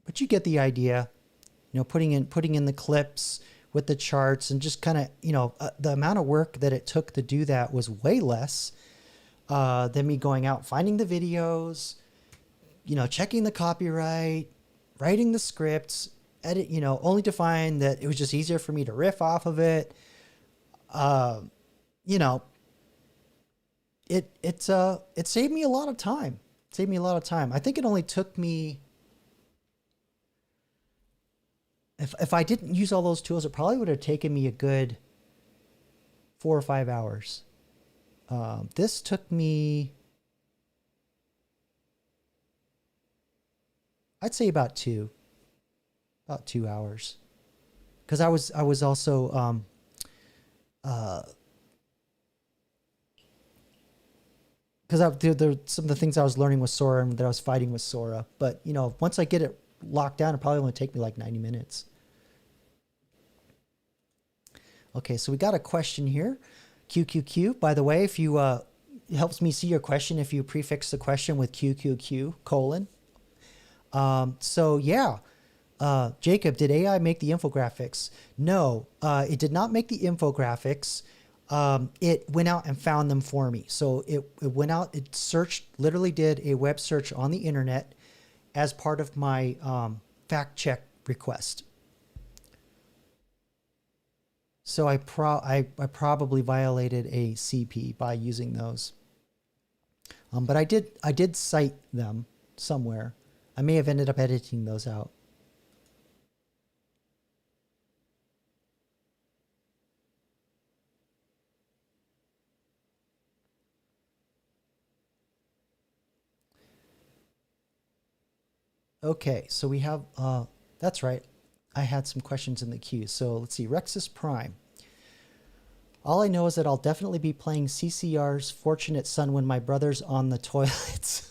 But you get the idea, putting in the clips with the charts, and just kind of, the amount of work that it took to do that was way less than me going out, finding the videos, checking the copyright, writing the scripts, edit, only to find that it was just easier for me to riff off of it. It saved me a lot of time. I think it only took me, if I didn't use all those tools, it probably would have taken me a good 4 or 5 hours. This took me, I'd say about 2 hours. Cause I was also, because there some of the things I was learning with Sora and that I was fighting with Sora. But, once I get it locked down, it probably only take me like 90 minutes. Okay, so we got a question here. QQQ, by the way, if you, it helps me see your question if you prefix the question with QQQ : so yeah, Jacob, did AI make the infographics? No, it did not make the infographics. It went out and found them for me. So it went out, it searched, literally did a web search on the internet as part of my fact check request. So I probably violated a CP by using those. But I did cite them somewhere. I may have ended up editing those out. Okay, so we have, that's right. I had some questions in the queue. So let's see, Rexus Prime. All I know is that I'll definitely be playing CCR's Fortunate Son when my brother's on the toilets.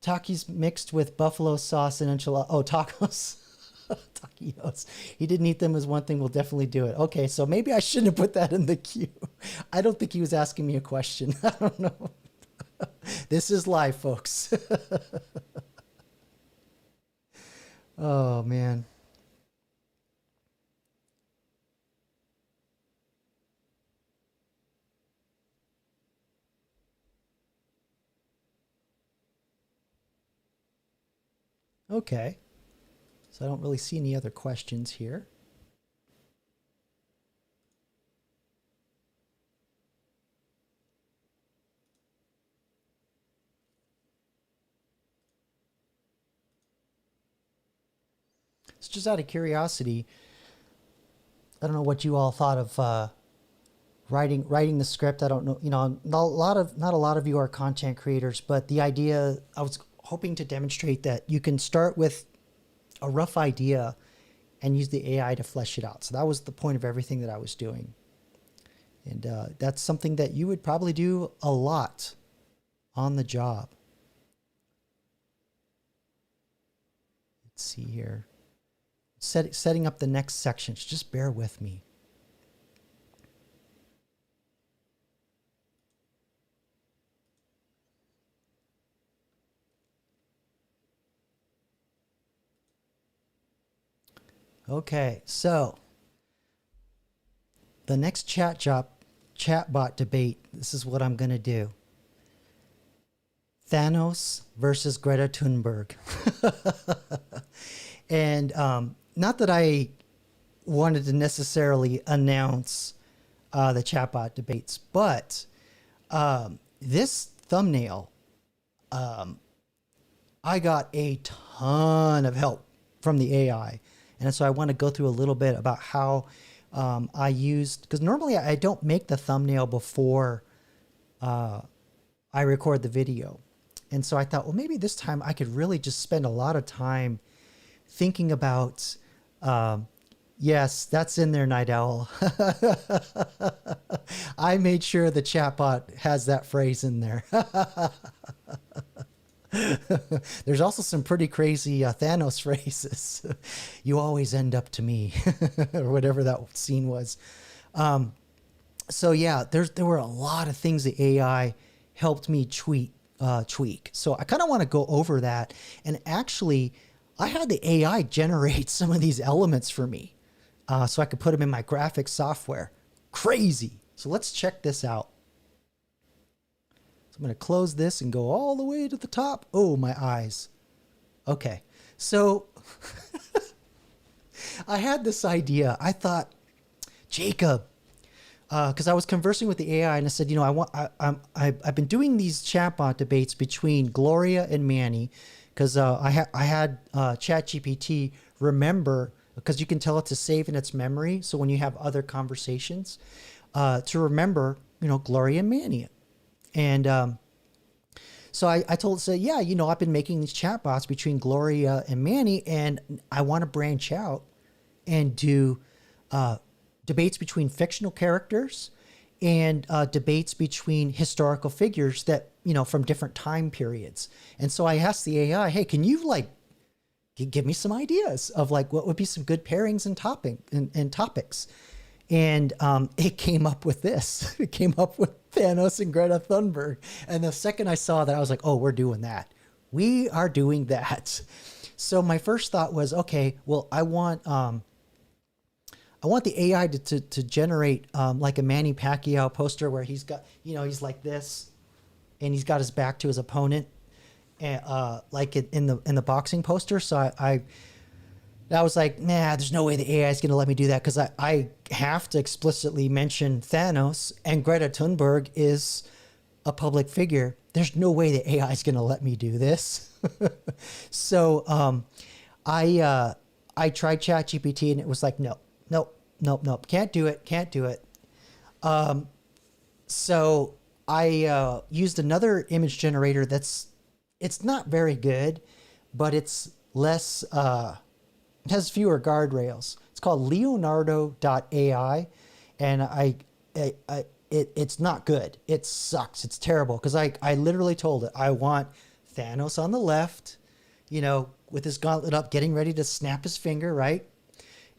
Takis mixed with buffalo sauce and enchilada. Oh, tacos. Taquitos. He didn't eat them as one thing. We'll definitely do it. Okay, so maybe I shouldn't have put that in the queue. I don't think he was asking me a question. I don't know. This is live, folks. Oh, man. Okay. So I don't really see any other questions here. It's just out of curiosity. I don't know what you all thought of writing the script. I don't know. Not a lot of you are content creators, but the idea, I was hoping to demonstrate that you can start with a rough idea and use the AI to flesh it out. So that was the point of everything that I was doing. And that's something that you would probably do a lot on the job. Let's see here. Setting up the next sections. Just bear with me. Okay, so the next chatbot debate, this is what I'm going to do. Thanos versus Greta Thunberg. And not that I wanted to necessarily announce the chatbot debates, but this thumbnail, I got a ton of help from the AI. And so I want to go through a little bit about how I used, because normally I don't make the thumbnail before I record the video. And so I thought, well, maybe this time I could really just spend a lot of time thinking about, yes, that's in there, Night Owl. I made sure the chatbot has that phrase in there. There's also some pretty crazy Thanos phrases. You always end up to me, or whatever that scene was. So yeah, there were a lot of things the AI helped me tweak. So I kind of want to go over that. And actually, I had the AI generate some of these elements for me, so I could put them in my graphics software. Crazy. So let's check this out. So I'm going to close this and go all the way to the top. Oh, my eyes. Okay. So I had this idea. I thought, Jacob, because I was conversing with the AI and I said, you know, I've been doing these chatbot debates between Gloria and Manny, because I had ChatGPT remember, because you can tell it to save in its memory. So when you have other conversations, to remember, you know, Gloria and Manny. And so I told it, say, yeah, you know, I've been making these chatbots between Gloria and Manny, and I want to branch out and do debates between fictional characters and debates between historical figures that, you know, from different time periods. And so I asked the AI, hey, can you like give me some ideas of like what would be some good pairings and topics? And it came up with this. It came up with Thanos and Greta Thunberg. And the second I saw that, I was like, oh, we're doing that. We are doing that. So my first thought was, okay, well, I want the AI to generate like a Manny Pacquiao poster where he's got, you know, he's like this, and he's got his back to his opponent, and like in the boxing poster. So I was like, nah, there's no way the AI is going to let me do that, because I have to explicitly mention Thanos, and Greta Thunberg is a public figure. There's no way the AI is going to let me do this. So I tried ChatGPT, and it was like, nope, can't do it. So I used another image generator it's not very good, but it's less, it has fewer guardrails. It's called Leonardo.ai, and it's not good. It sucks. It's terrible, because I literally told it I want Thanos on the left, you know, with his gauntlet up, getting ready to snap his finger, right?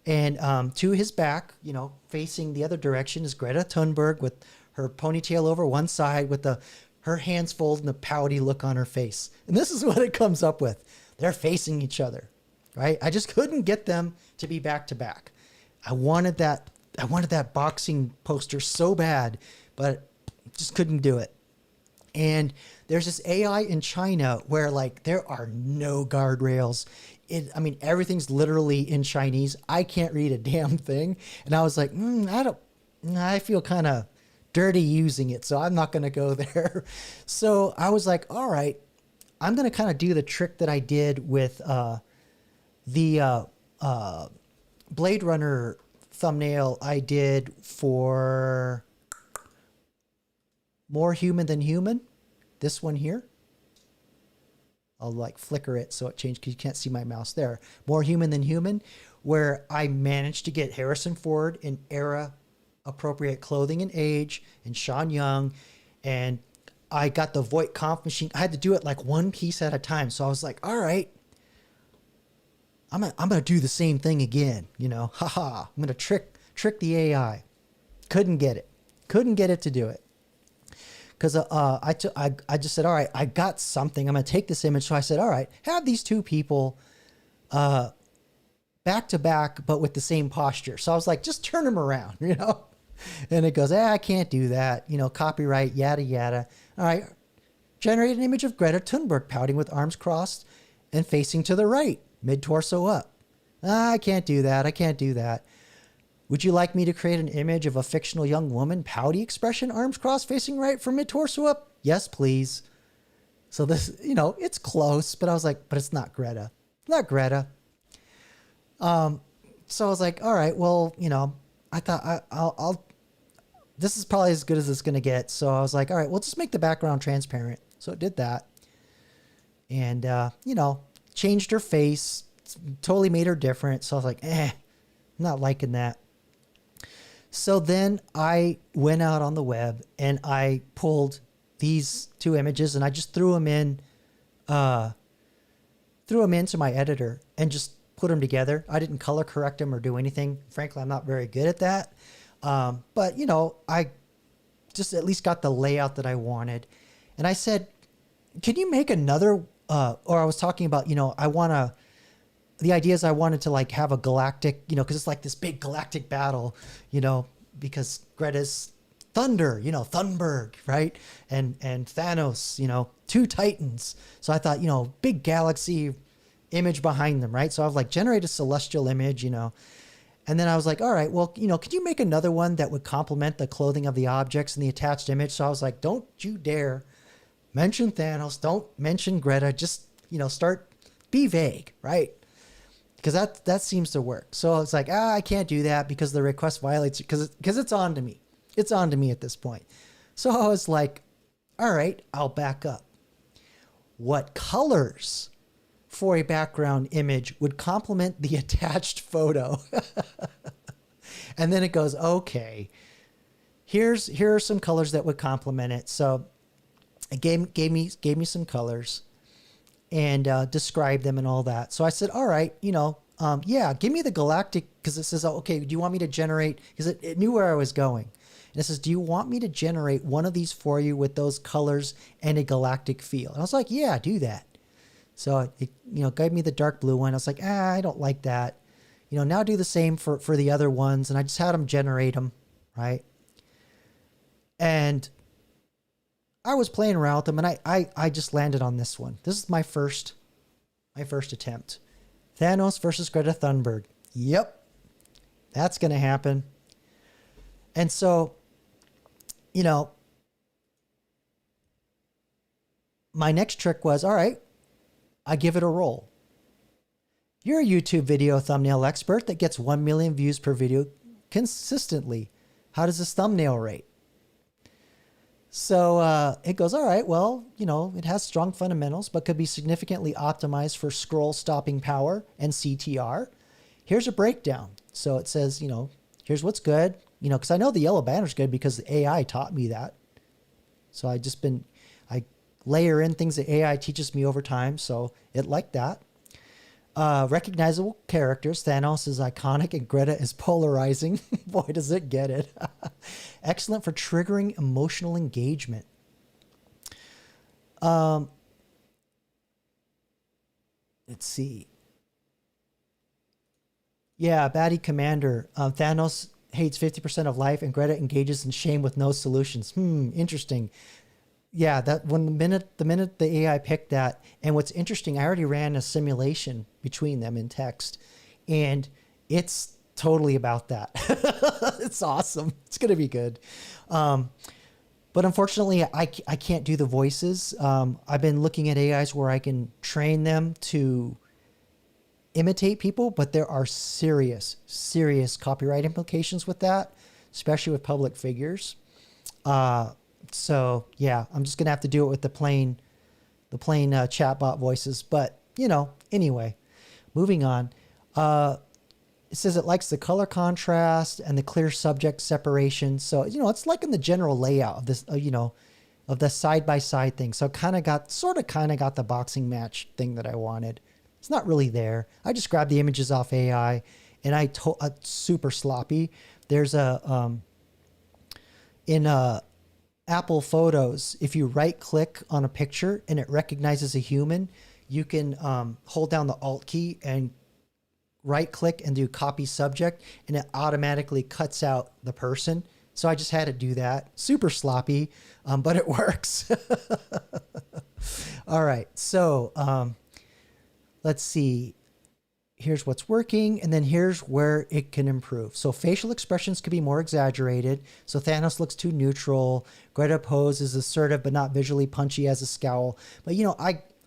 And to his back, you know, facing the other direction, is Greta Thunberg with her ponytail over one side, with her hands folded and a pouty look on her face. And this is what it comes up with. They're facing each other, right? I just couldn't get them to be back to back. I wanted that boxing poster so bad, but just couldn't do it. And there's this AI in China where like there are no guardrails. I mean, everything's literally in Chinese. I can't read a damn thing. And I was like, I feel kind of dirty using it, so I'm not going to go there. So I was like, all right, I'm going to kind of do the trick that I did with the Blade Runner thumbnail I did for More Human Than Human. This one here. I'll like flicker it so it changed, because you can't see my mouse there. More Human Than Human, where I managed to get Harrison Ford in era appropriate clothing and age, and Sean Young, and I got the Voight Conf machine. I had to do it like one piece at a time. So I was like, all right, I'm gonna do the same thing again, you know. I'm gonna trick the AI. Couldn't get it to do it. Because I just said, all right, I got something. I'm going to take this image. So I said, all right, have these two people back to back, but with the same posture. So I was like, just turn them around, you know. And it goes, I can't do that. You know, copyright, yada, yada. All right, generate an image of Greta Thunberg pouting with arms crossed and facing to the right, mid-torso up. I can't do that. Would you like me to create an image of a fictional young woman, pouty expression, arms crossed, facing right from mid-torso up? Yes, please. So this, you know, it's close, but I was like, but it's not Greta. Not Greta. So I was like, all right, well, I thought I'll this is probably as good as it's going to get. So I was like, all right, we'll just make the background transparent. So it did that. And, changed her face, totally made her different. So I was like, I'm not liking that. So then I went out on the web and I pulled these two images and I just threw them into my editor and just put them together. I didn't color correct them or do anything. Frankly, I'm not very good at that. But I just at least got the layout that I wanted. And I said, can you make another, or I was talking about, the idea is I wanted to like have a galactic, cause it's like this big galactic battle, because Greta's thunder, Thunberg, right? And Thanos, two titans. So I thought, big galaxy image behind them, right? So I was like, generate a celestial image, and then I was like, all right, well, could you make another one that would complement the clothing of the objects in the attached image? So I was like, don't you dare mention Thanos. Don't mention Greta. Just, be vague, right? Because that seems to work. So I was like, I can't do that because the request violates it because it's on to me. It's on to me at this point. So I was like, all right, I'll back up. What colors for a background image would complement the attached photo? And then it goes, okay, here are some colors that would complement it. So it gave me some colors and described them and all that. So I said, all right, yeah, give me the galactic, because it says, okay, do you want me to generate, because it knew where I was going. And it says, do you want me to generate one of these for you with those colors and a galactic feel? And I was like, yeah, do that. So it, gave me the dark blue one. I was like, I don't like that. Now do the same for the other ones. And I just had them generate them, right? And I was playing around with them, and I just landed on this one. This is my first attempt. Thanos versus Greta Thunberg. Yep, that's going to happen. And so, my next trick was, all right, I give it a roll. You're a YouTube video thumbnail expert that gets 1 million views per video consistently. How does this thumbnail rate? So it goes, all right, well, it has strong fundamentals, but could be significantly optimized for scroll stopping power and CTR. Here's a breakdown. So it says, here's what's good, because I know the yellow banner's good because the AI taught me that. So I layer in things that AI teaches me over time. So it liked that. Recognizable characters. Thanos is iconic and Greta is polarizing. Boy, does it get it. Excellent for triggering emotional engagement. Let's see. Yeah, Baddie Commander. Thanos hates 50% of life and Greta engages in shame with no solutions. Interesting. Yeah, that when the minute the AI picked that, and what's interesting, I already ran a simulation between them in text, and it's totally about that. It's awesome. It's gonna be good. But unfortunately, I can't do the voices. I've been looking at AIs where I can train them to imitate people, but there are serious copyright implications with that, especially with public figures. So yeah, I'm just gonna have to do it with the plain chatbot voices. But anyway, moving on. It says it likes the color contrast and the clear subject separation. So it's like in the general layout of this, of the side by side thing. So kind of got the boxing match thing that I wanted. It's not really there. I just grabbed the images off AI, and super sloppy. There's in Apple Photos, if you right click on a picture and it recognizes a human, you can hold down the Alt key and right click and do copy subject, and it automatically cuts out the person. So I just had to do that. Super sloppy, but it works. All right. So let's see. Here's what's working, and then here's where it can improve. So facial expressions could be more exaggerated. So Thanos looks too neutral. Greta pose is assertive but not visually punchy as a scowl. But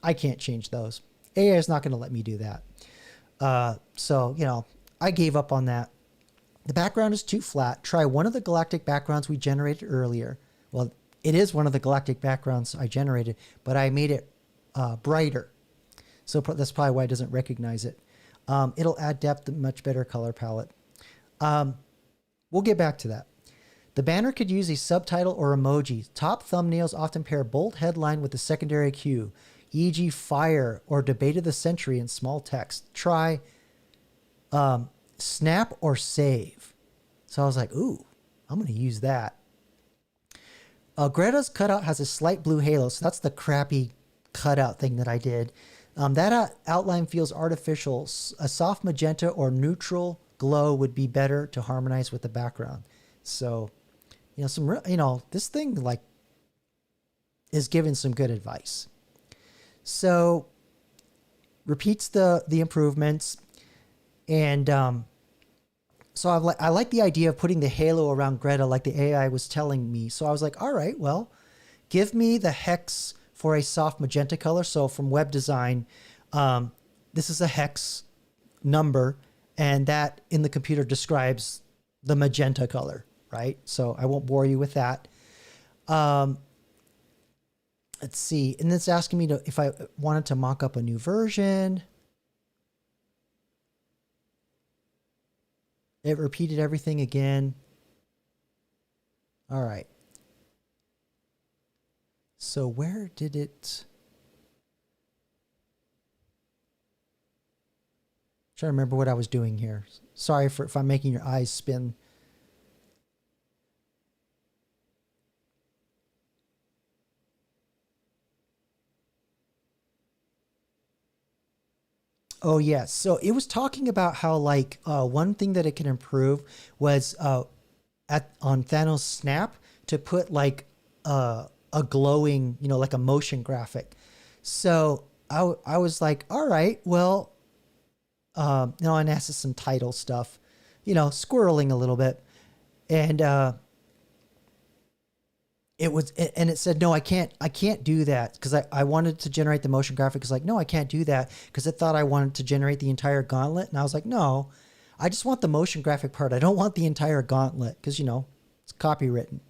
I can't change those. AI is not going to let me do that. So I gave up on that. The background is too flat. Try one of the galactic backgrounds we generated earlier. Well, it is one of the galactic backgrounds I generated, but I made it brighter. So that's probably why it doesn't recognize it. It'll add depth, a much better color palette. We'll get back to that. The banner could use a subtitle or emoji. Top thumbnails often pair bold headline with a secondary cue, e.g. fire or debate of the century in small text. Try snap or save. So I was like, ooh, I'm going to use that. Greta's cutout has a slight blue halo. So that's the crappy cutout thing that I did. That outline feels artificial. A soft magenta or neutral glow would be better to harmonize with the background. So, this thing like is giving some good advice. So repeats the improvements. And so I like the idea of putting the halo around Greta like the AI was telling me. So I was like, all right, well, give me the hex for a soft magenta color. So from web design, this is a hex number, and that in the computer describes the magenta color, right? So I won't bore you with that. Let's see. And it's asking me if I wanted to mock up a new version. It repeated everything again. All right. So where did it? I'm trying to remember what I was doing here. Sorry if I'm making your eyes spin. Oh yes. So it was talking about how like one thing that it can improve was on Thanos Snap to put like a glowing, like a motion graphic. So I was like, all right, well, and asked some title stuff, squirreling a little bit, and it said, no, I can't do that because I wanted to generate the motion graphic. It's like, no, I can't do that because it thought I wanted to generate the entire gauntlet. And I was like, no, I just want the motion graphic part. I don't want the entire gauntlet because, it's copywritten.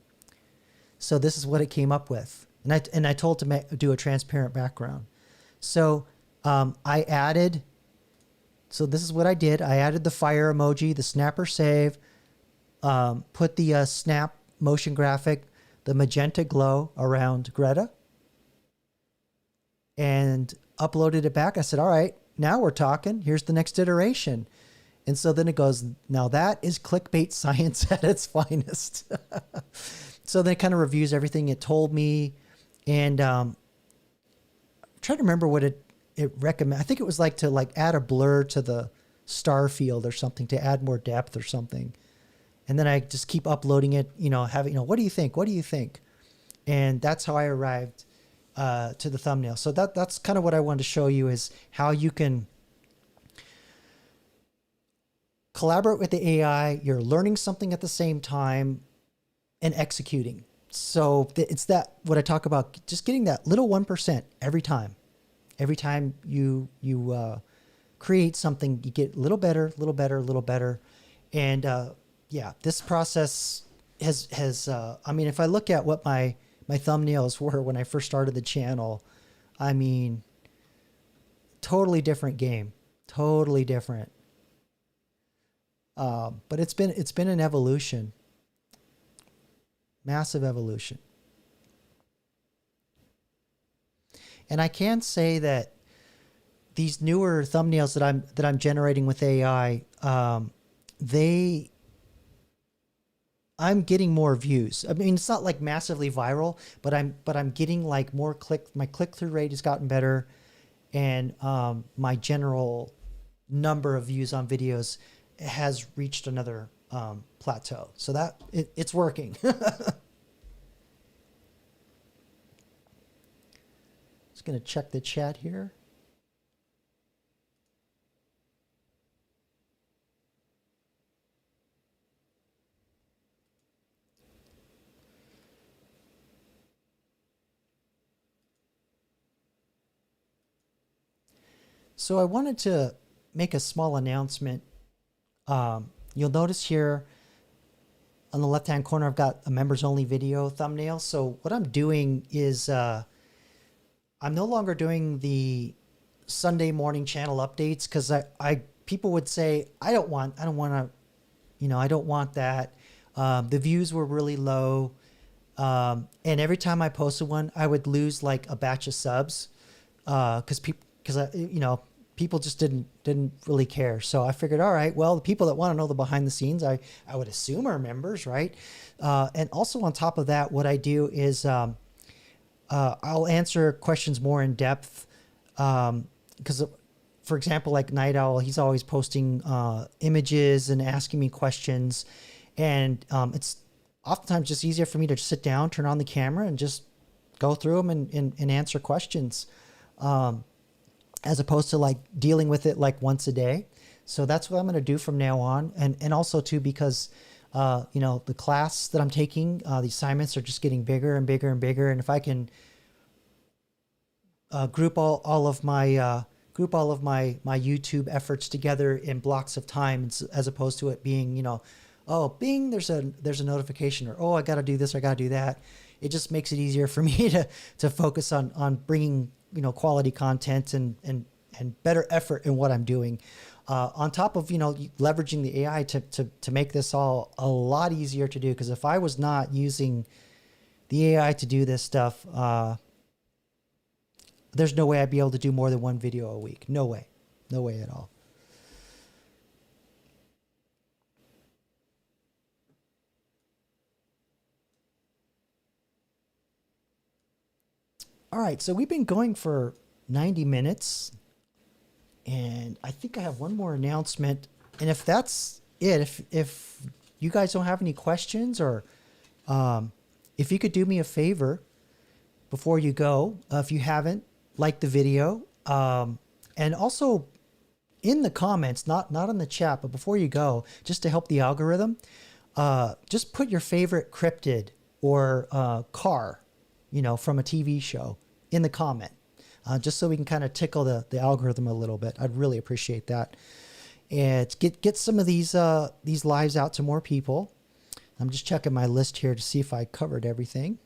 So this is what it came up with. And I told to do a transparent background. So I added, so this is what I did. I added the fire emoji, the snapper save, put the snap motion graphic, the magenta glow around Greta, and uploaded it back. I said, all right, now we're talking. Here's the next iteration. And so then it goes, now that is clickbait science at its finest. So then it kind of reviews everything it told me. And I'm trying to remember what it recommended. I think it was like to add a blur to the star field or something to add more depth or something. And then I just keep uploading it, having, what do you think? What do you think? And that's how I arrived to the thumbnail. So that's kind of what I wanted to show you is how you can collaborate with the AI. You're learning something at the same time and executing. So it's what I talk about, just getting that little 1% every time. Every time you create something, you get a little better, little better, little better. And, yeah, this process has if I look at what my thumbnails were when I first started the channel, totally different game, totally different. But it's been an evolution, massive evolution. And I can say that these newer thumbnails that I'm generating with AI, I'm getting more views. It's not like massively viral, but I'm getting like more my click-through rate has gotten better, and my general number of views on videos has reached another plateau. So that it's working. Just gonna check the chat here. So I wanted to make a small announcement. You'll notice here on the left hand corner, I've got a members only video thumbnail. So what I'm doing is I'm no longer doing the Sunday morning channel updates because I people would say I don't want to, I don't want that. The views were really low, and every time I posted one, I would lose like a batch of subs because people just didn't really care. So I figured, all right, well, the people that want to know the behind the scenes, I would assume are members, right? And also on top of that, what I do is I'll answer questions more in depth because, for example, like Night Owl, he's always posting images and asking me questions, and it's oftentimes just easier for me to sit down, turn on the camera, and just go through them and answer questions. As opposed to like dealing with it like once a day. So that's what I'm going to do from now on. And also too, because, the class that I'm taking, the assignments are just getting bigger and bigger and bigger. And if I can group all of my YouTube efforts together in blocks of time, as opposed to it being, oh, bing, there's a notification, or, oh, I got to do this, I got to do that. It just makes it easier for me to focus on bringing, quality content and better effort in what I'm doing. On top of, leveraging the AI to make this all a lot easier to do. Because if I was not using the AI to do this stuff, there's no way I'd be able to do more than one video a week. No way. No way at all. All right, so we've been going for 90 minutes, and I think I have one more announcement. And if that's it, if you guys don't have any questions, or if you could do me a favor before you go, if you haven't, like the video, and also in the comments, not in the chat, but before you go, just to help the algorithm, just put your favorite cryptid or car, from a TV show in the comment, just so we can kind of tickle the algorithm a little bit. I'd really appreciate that. And get some of these lives out to more people. I'm just checking my list here to see if I covered everything.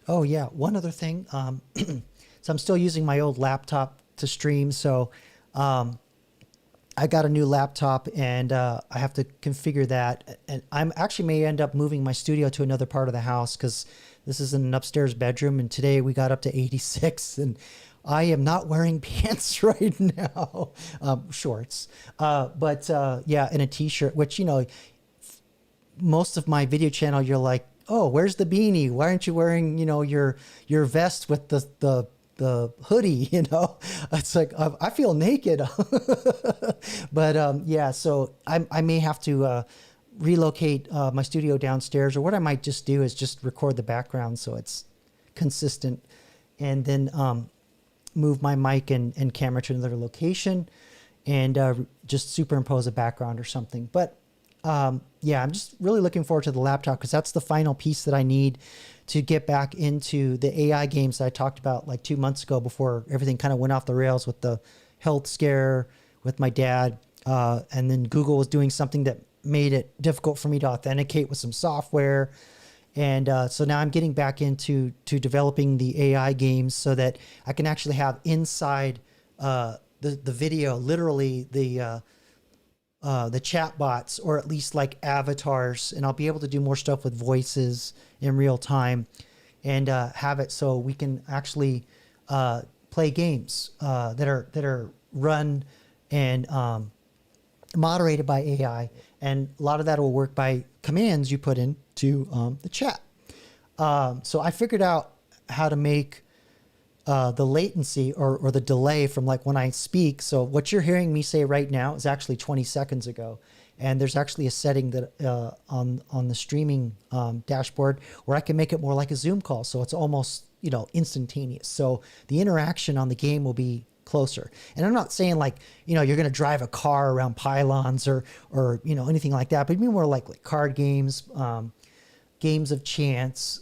Oh yeah, one other thing. So I'm still using my old laptop to stream. So I got a new laptop, and I have to configure that. And I'm actually may end up moving my studio to another part of the house because this is in an upstairs bedroom. And today we got up to 86, and I am not wearing pants right now, shorts. But yeah, and a t-shirt, which, most of my video channel, you're like, oh, where's the beanie? Why aren't you wearing, your vest with the hoodie? It's like, I feel naked. But yeah, so I may have to relocate my studio downstairs, or what I might just do is just record the background so it's consistent, and then move my mic and camera to another location, and just superimpose a background or something. But yeah, I'm just really looking forward to the laptop, because that's the final piece that I need to get back into the AI games that I talked about like 2 months ago, before everything kind of went off the rails with the health scare with my dad. And then Google was doing something that made it difficult for me to authenticate with some software. And so now I'm getting back into developing the AI games so that I can actually have inside the video, literally the chat bots, or at least like avatars, and I'll be able to do more stuff with voices in real time, and have it so we can actually play games that are run and moderated by AI, and a lot of that will work by commands you put into the chat. So I figured out how to make the latency or the delay from like when I speak. So what you're hearing me say right now is actually 20 seconds ago. And there's actually a setting that on the streaming dashboard where I can make it more like a Zoom call. So it's almost, instantaneous. So the interaction on the game will be closer. And I'm not saying like, you're going to drive a car around pylons or anything like that, but maybe more like card games, games of chance,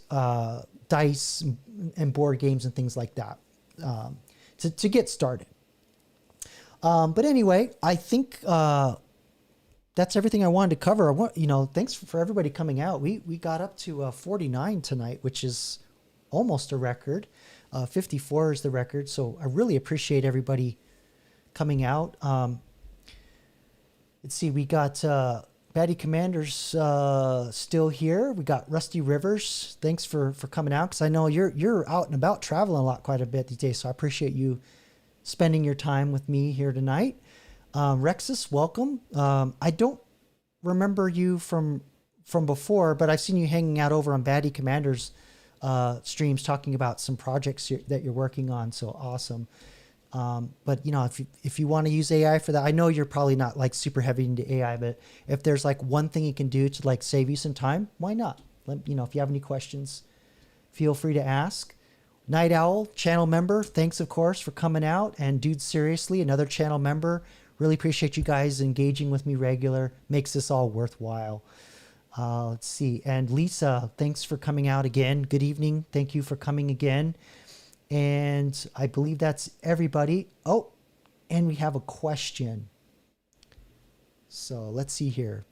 dice and board games and things like that, to get started. But anyway, I think that's everything I wanted to cover. Thanks for everybody coming out. We got up to 49 tonight, which is almost a record. 54 is the record. So I really appreciate everybody coming out. Let's see, we got Batty Commander's still here. We got Rusty Rivers. Thanks for coming out, because I know you're out and about traveling a lot, quite a bit these days. So I appreciate you spending your time with me here tonight. Rexus, welcome. I don't remember you from before, but I've seen you hanging out over on Batty Commander's streams talking about some projects that you're working on. So awesome. But if you want to use AI for that, I know you're probably not like super heavy into AI, but if there's like one thing you can do to like save you some time, why not? If you have any questions, feel free to ask. Night Owl, channel member, thanks of course for coming out. And Dude Seriously, another channel member. Really appreciate you guys engaging with me regular. Makes this all worthwhile. Let's see. And Lisa, thanks for coming out again. Good evening. Thank you for coming again. And I believe that's everybody. Oh, and we have a question. So let's see here.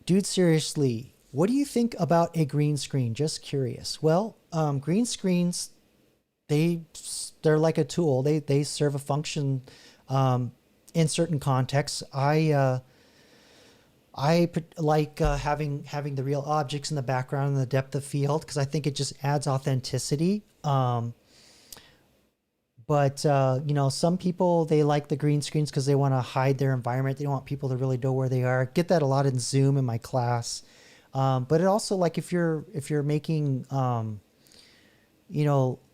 Dude, seriously, what do you think about a green screen? Just curious. Well, green screens, they're like a tool. They serve a function in certain contexts. I like having the real objects in the background and the depth of field, because I think it just adds authenticity. But some people, they like the green screens because they want to hide their environment. They don't want people to really know where they are. Get that a lot in Zoom in my class. But it also, like if you're making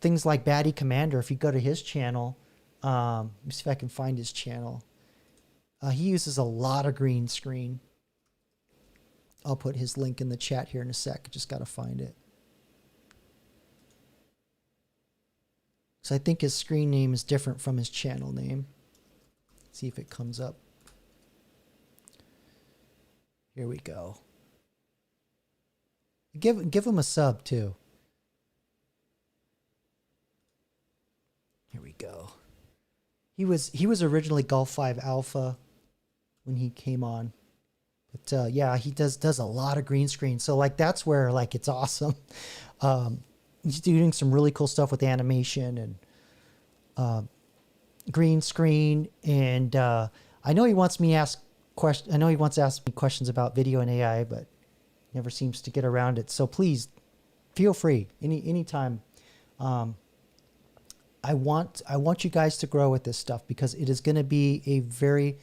things like Batty Commander, if you go to his channel, let me see if I can find his channel. He uses a lot of green screen. I'll put his link in the chat here in a sec. Just got to find it. So I think his screen name is different from his channel name. See if it comes up. Here we go. Give him a sub too. Here we go. He was originally Golf 5 Alpha when he came on. But yeah, he does a lot of green screen. So like that's where like it's awesome. He's doing some really cool stuff with animation and green screen. And I know he wants me to ask questions. I know he wants to ask me questions about video and AI, but never seems to get around it. So please feel free anytime. I want you guys to grow with this stuff, because it is going to be a very,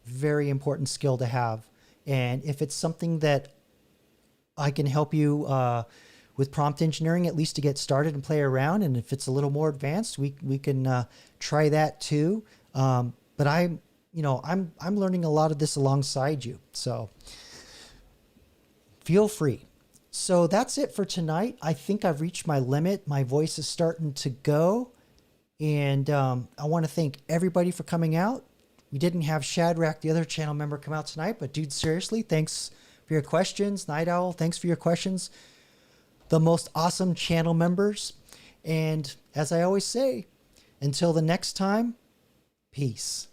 very important skill to have. And if it's something that I can help you with prompt engineering, at least to get started and play around, and if it's a little more advanced, we can try that too. But I'm learning a lot of this alongside you, so feel free. So that's it for tonight. I think I've reached my limit. My voice is starting to go. And I want to thank everybody for coming out. We didn't have Shadrach, the other channel member, come out tonight, but dude, seriously, thanks for your questions. Night Owl, thanks for your questions. The most awesome channel members. And as I always say, until the next time, peace.